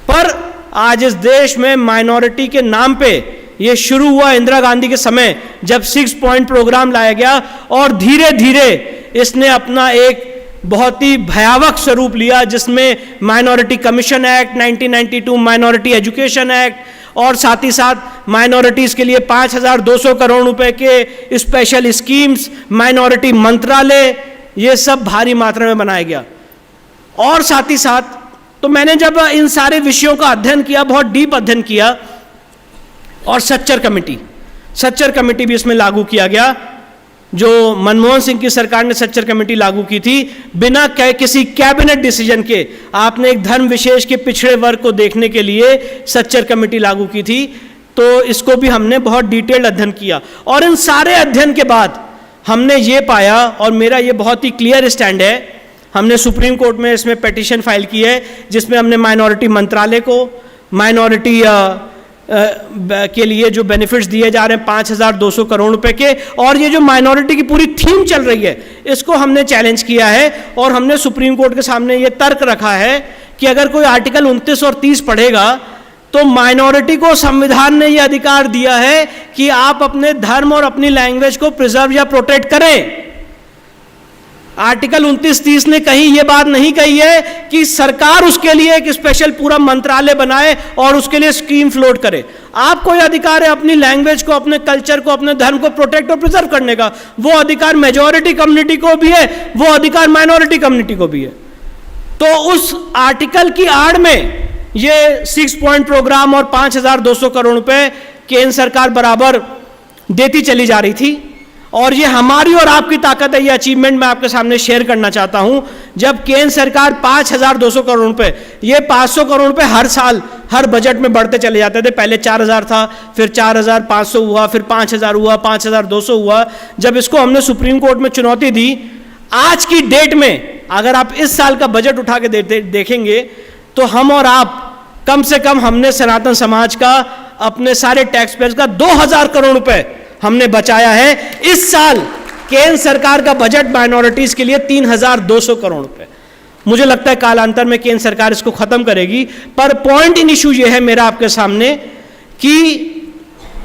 पर आज इस देश में माइनॉरिटी के नाम पे यह शुरू हुआ इंदिरा गांधी के समय, जब 6 पॉइंट प्रोग्राम लाया गया और धीरे धीरे इसने अपना एक बहुत ही भयावह स्वरूप लिया, जिसमें minority commission act 1992, minority education act और साथ ही साथ माइनॉरिटीज के लिए 5,200 करोड़ रुपए के स्पेशल स्कीम्स, माइनॉरिटी मंत्रालय, ये सब भारी मात्रा में बनाया गया। और साथ ही साथ तो मैंने जब इन सारे विषयों का अध्ययन किया, बहुत डीप अध्ययन किया, और सच्चर कमेटी भी इसमें लागू किया गया, जो मनमोहन सिंह की सरकार ने सच्चर कमेटी लागू की थी बिना किसी कैबिनेट डिसीजन के। आपने एक धर्म विशेष के पिछड़े वर्ग को देखने के लिए सच्चर कमेटी लागू की थी। तो इसको भी हमने बहुत डिटेल्ड अध्ययन किया और इन सारे अध्ययन के बाद हमने ये पाया, और मेरा ये बहुत ही क्लियर स्टैंड है, हमने सुप्रीम कोर्ट में इसमें पिटीशन फाइल की है जिसमें हमने माइनॉरिटी मंत्रालय को, माइनॉरिटी के लिए जो बेनिफिट्स दिए जा रहे हैं 5,200 करोड़ रुपए के, और ये जो माइनॉरिटी की पूरी थीम चल रही है, इसको हमने चैलेंज किया है। और हमने सुप्रीम कोर्ट के सामने ये तर्क रखा है कि अगर कोई आर्टिकल 29 और 30 पढ़ेगा तो माइनॉरिटी को संविधान ने यह अधिकार दिया है कि आप अपने धर्म और अपनी लैंग्वेज को प्रिजर्व या प्रोटेक्ट करें। आर्टिकल 29-30 ने कहीं यह बात नहीं कही है कि सरकार उसके लिए एक स्पेशल पूरा मंत्रालय बनाए और उसके लिए स्कीम फ्लोट करे। आपको यह अधिकार है अपनी लैंग्वेज को, अपने कल्चर को, अपने धर्म को प्रोटेक्ट और प्रिजर्व करने का। वो अधिकार मेजॉरिटी कम्युनिटी को भी है, वो अधिकार माइनॉरिटी कम्युनिटी को भी है। तो उस आर्टिकल की आड़ में ये 6 पॉइंट प्रोग्राम और 5,200 करोड़ रुपए केंद्र सरकार बराबर देती चली जा रही थी। और ये हमारी और आपकी ताकत है, ये अचीवमेंट मैं आपके सामने शेयर करना चाहता हूं। जब केंद्र सरकार 5,200 करोड़ रुपए, ये 500 करोड़ रुपए हर साल हर बजट में बढ़ते चले जाते थे। पहले 4,000 था, फिर 4,500 हुआ, फिर 5,000 हुआ, 5,200 हुआ। जब इसको हमने सुप्रीम कोर्ट में चुनौती दी, आज की डेट में अगर आप इस साल का बजट उठा के देखेंगे तो हम और आप कम से कम हमने सनातन समाज का, अपने सारे टैक्स पेयर्स का 2000 करोड़ रुपए हमने बचाया है। इस साल केंद्र सरकार का बजट माइनॉरिटीज के लिए 3200 करोड़ रुपए। मुझे लगता है कालांतर में केंद्र सरकार इसको खत्म करेगी। पर पॉइंट इन इशू ये है मेरा आपके सामने कि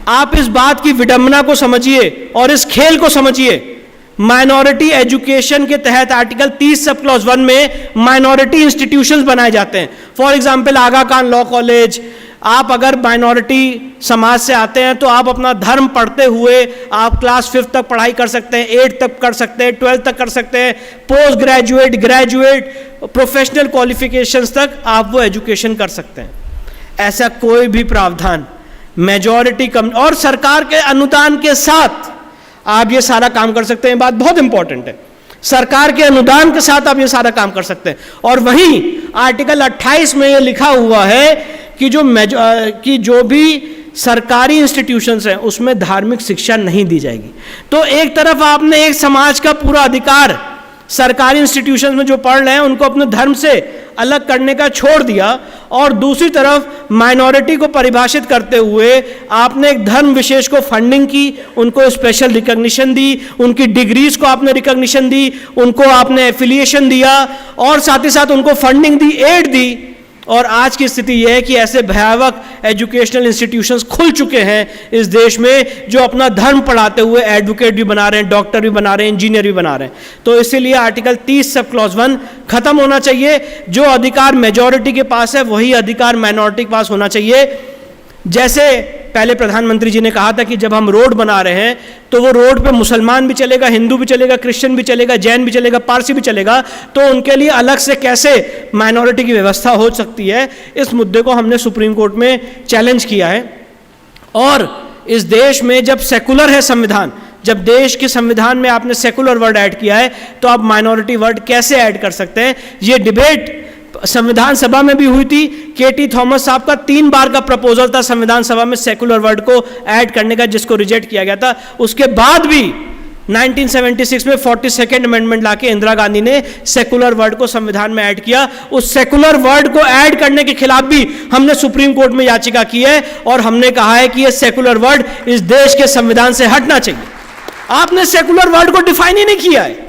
आप इस बात की विडंबना को समझिए और इस खेल को समझिए। माइनॉरिटी एजुकेशन के तहत आर्टिकल 30 सब क्लॉज 1 में माइनॉरिटी इंस्टीट्यूशंस बनाए जाते हैं। For example Aga Khan law college, आप अगर माइनॉरिटी समाज से आते हैं तो आप अपना धर्म पढ़ते हुए आप क्लास 5 तक पढ़ाई कर सकते हैं, 8 तक कर सकते हैं, 12 तक कर सकते हैं, post graduate, graduate, professional qualifications तक आप वो एजुकेशन कर सकते हैं। ऐसा कोई भी प्रावधान मेजॉरिटी कम और सरकार के अनुदान के साथ आप ये सारा काम कर सकते हैं। बात बहुत इंपॉर्टेंट है, सरकार के अनुदान के साथ आप ये सारा काम कर सकते हैं। और वहीं आर्टिकल 28 में ये लिखा हुआ है कि जो भी सरकारी इंस्टीट्यूशंस हैं उसमें धार्मिक शिक्षा नहीं दी जाएगी। तो एक तरफ आपने एक समाज का पूरा अधिकार सरकारी इंस्टीट्यूशंस में जो पढ़ रहे हैं उनको अपने धर्म से अलग करने का छोड़ दिया, और दूसरी तरफ माइनॉरिटी को परिभाषित करते हुए आपने एक धर्म विशेष को फंडिंग की, उनको स्पेशल रिकॉग्निशन दी, उनकी डिग्रीज को आपने रिकॉग्निशन दी, उनको आपने एफिलिएशन दिया और साथ ही साथ उनको फंडिंग दी, एड दी। और आज की स्थिति यह है कि ऐसे भयावह एजुकेशनल इंस्टीट्यूशंस खुल चुके हैं इस देश में जो अपना धर्म पढ़ाते हुए एडवोकेट भी बना रहे हैं, डॉक्टर भी बना रहे हैं, इंजीनियर भी बना रहे हैं। तो इसीलिए आर्टिकल 30 सब क्लॉज 1 खत्म होना चाहिए। जो अधिकार मेजॉरिटी के पास है वही अधिकार माइनॉरिटी के पास होना चाहिए। जैसे पहले प्रधानमंत्री जी ने कहा था कि जब हम रोड बना रहे हैं तो वो रोड पे मुसलमान भी चलेगा, हिंदू भी चलेगा, क्रिश्चियन भी चलेगा, जैन भी चलेगा, पारसी भी चलेगा, तो उनके लिए अलग से कैसे माइनॉरिटी की व्यवस्था हो सकती है। इस मुद्दे को हमने सुप्रीम कोर्ट में चैलेंज किया है। और इस देश में जब सेकुलर है संविधान, जब देश के संविधान में आपने सेकुलर वर्ड ऐड किया है तो आप माइनॉरिटी वर्ड कैसे ऐड कर सकते हैं। ये डिबेट संविधान सभा में भी हुई थी। केटी थॉमस साहब का 3 बार का प्रपोजल था संविधान सभा में सेकुलर वर्ड को ऐड करने का, जिसको रिजेक्ट किया गया था। उसके बाद भी 1976 में 42nd अमेंडमेंट लाके इंदिरा गांधी ने सेकुलर वर्ड को संविधान में ऐड किया। उस सेकुलर वर्ड को ऐड करने के खिलाफ भी हमने सुप्रीम कोर्ट में याचिका की है और हमने कहा है कि यह सेकुलर वर्ड इस देश के संविधान से हटना चाहिए। आपने सेकुलर वर्ड को डिफाइन ही नहीं किया है।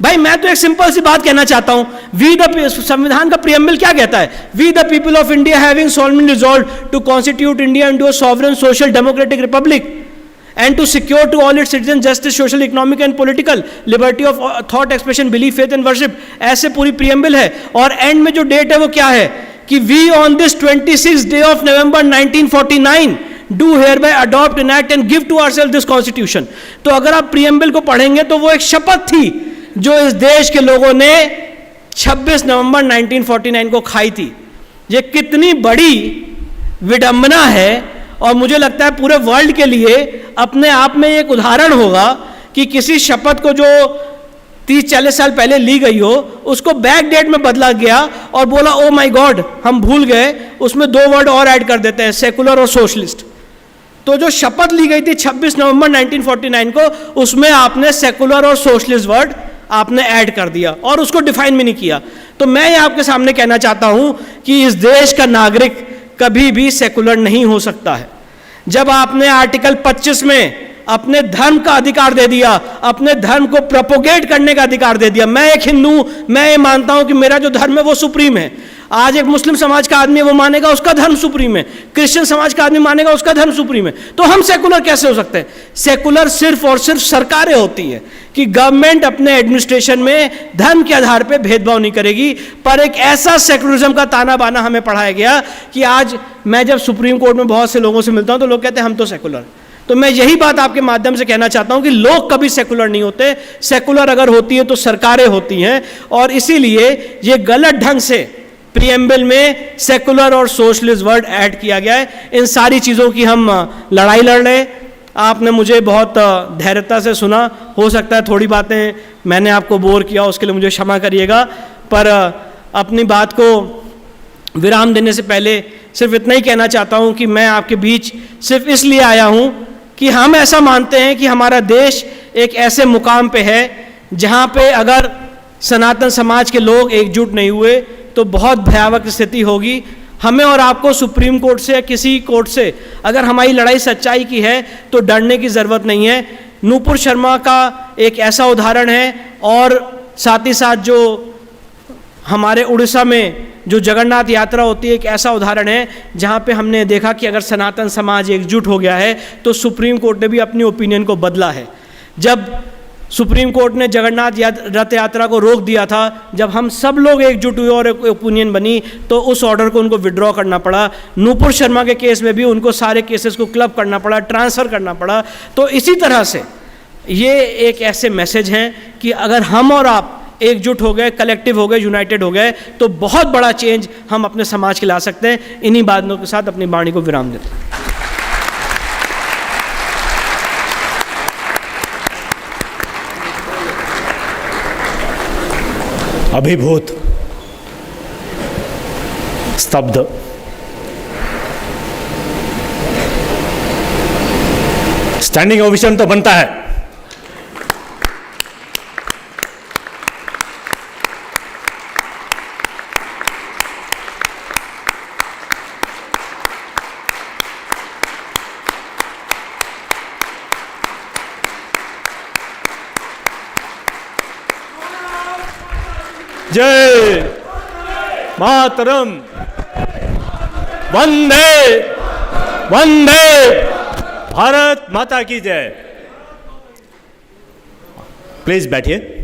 भाई मैं तो एक सिंपल सी बात कहना चाहता हूं, वी द संविधान का प्रीएम्बल क्या कहता है? We the people of India having solemnly resolved to constitute India into a sovereign social democratic republic and to secure to all its citizens justice, social, economic and political liberty of thought expression, belief, faith and worship, ऐसे पूरी preamble है। और and में जो date है वो क्या है कि we on this 26th day of November 1949 do hereby adopt, enact and give to ourselves this constitution। तो अगर आप प्रीएम्बल को पढ़ेंगे तो वो एक शपथ थी जो इस देश के लोगों ने 26 नवंबर 1949 को खाई थी। ये कितनी बड़ी विडंबना है और मुझे लगता है पूरे वर्ल्ड के लिए अपने आप में एक उदाहरण होगा कि किसी शपथ को जो 30-40 साल पहले ली गई हो उसको बैक डेट में बदला गया और बोला ओ माय गॉड हम भूल गए, उसमें 2 वर्ड और ऐड कर देते हैं, सेकुलर और सोशलिस्ट। तो जो शपथ ली गई थी 26 नवंबर 1949 को, उसमें आपने सेकुलर और सोशलिस्ट वर्ड आपने ऐड कर दिया और उसको डिफाइन भी नहीं किया। तो मैं ये आपके सामने कहना चाहता हूं कि इस देश का नागरिक कभी भी सेकुलर नहीं हो सकता है। जब आपने आर्टिकल 25 में अपने धर्म का अधिकार दे दिया, अपने धर्म को प्रोपोगेट करने का अधिकार दे दिया, मैं एक हिंदू, मैं ये मानता हूं कि मेरा जो धर्म है वो सुप्रीम है। आज एक मुस्लिम समाज का आदमी वो मानेगा उसका धर्म सुप्रीम है, क्रिश्चियन समाज का आदमी मानेगा उसका धर्म सुप्रीम है। तो हम सेकुलर कैसे हो सकते हैं? सेकुलर सिर्फ और सिर्फ सरकारें होती हैं कि गवर्नमेंट अपने एडमिनिस्ट्रेशन में धर्म के आधार पर भेदभाव नहीं करेगी। पर एक ऐसा सेकुलरिज्म का ताना बाना हमें पढ़ाया गया कि आज मैं जब सुप्रीम कोर्ट में बहुत से लोगों से मिलता हूं तो लोग कहते हैं हम तो सेकुलर। तो मैं यही बात आपके माध्यम से कहना चाहता हूं कि लोग कभी सेकुलर नहीं होते। सेकुलर अगर होती है तो सरकारें होती हैं, और इसीलिए ये गलत ढंग से प्रीएम्बल में सेकुलर और सोशलिस्ट वर्ड ऐड किया गया है। इन सारी चीज़ों की हम लड़ाई लड़ रहे हैं। आपने मुझे बहुत धैर्यता से सुना, हो सकता है थोड़ी बातें मैंने आपको बोर किया, उसके लिए मुझे क्षमा करिएगा। पर अपनी बात को विराम देने से पहले सिर्फ इतना ही कहना चाहता हूं कि मैं आपके बीच सिर्फ इसलिए आया हूं कि हम ऐसा मानते हैं कि हमारा देश एक ऐसे मुकाम पे है जहां पे अगर सनातन समाज के लोग एकजुट नहीं हुए तो बहुत भयावह स्थिति होगी। हमें और आपको सुप्रीम कोर्ट से या किसी कोर्ट से अगर हमारी लड़ाई सच्चाई की है तो डरने की ज़रूरत नहीं है। नूपुर शर्मा का एक ऐसा उदाहरण है, और साथ ही साथ जो हमारे उड़ीसा में जो जगन्नाथ यात्रा होती है एक ऐसा उदाहरण है जहाँ पे हमने देखा कि अगर सनातन समाज एकजुट हो गया है तो सुप्रीम कोर्ट ने भी अपनी ओपिनियन को बदला है। जब सुप्रीम कोर्ट ने जगन्नाथ रथ यात्रा को रोक दिया था, जब हम सब लोग एकजुट हुए और एक ओपिनियन बनी तो उस ऑर्डर को उनको विड्रॉ करना पड़ा। नूपुर शर्मा के केस में भी उनको सारे केसेस को क्लब करना पड़ा, ट्रांसफ़र करना पड़ा। तो इसी तरह से ये एक ऐसे मैसेज हैं कि अगर हम और आप एकजुट हो गए, कलेक्टिव हो गए, यूनाइटेड हो गए तो बहुत बड़ा चेंज हम अपने समाज के ला सकते हैं। इन्हीं बातों के साथ अपनी वाणी को विराम देते हैं। अभिभूत, स्तब्ध, स्टैंडिंग ओवेशन तो बनता है। जय मातरम, वंदे वंदे भारत माता की जय। प्लीज बैठिए।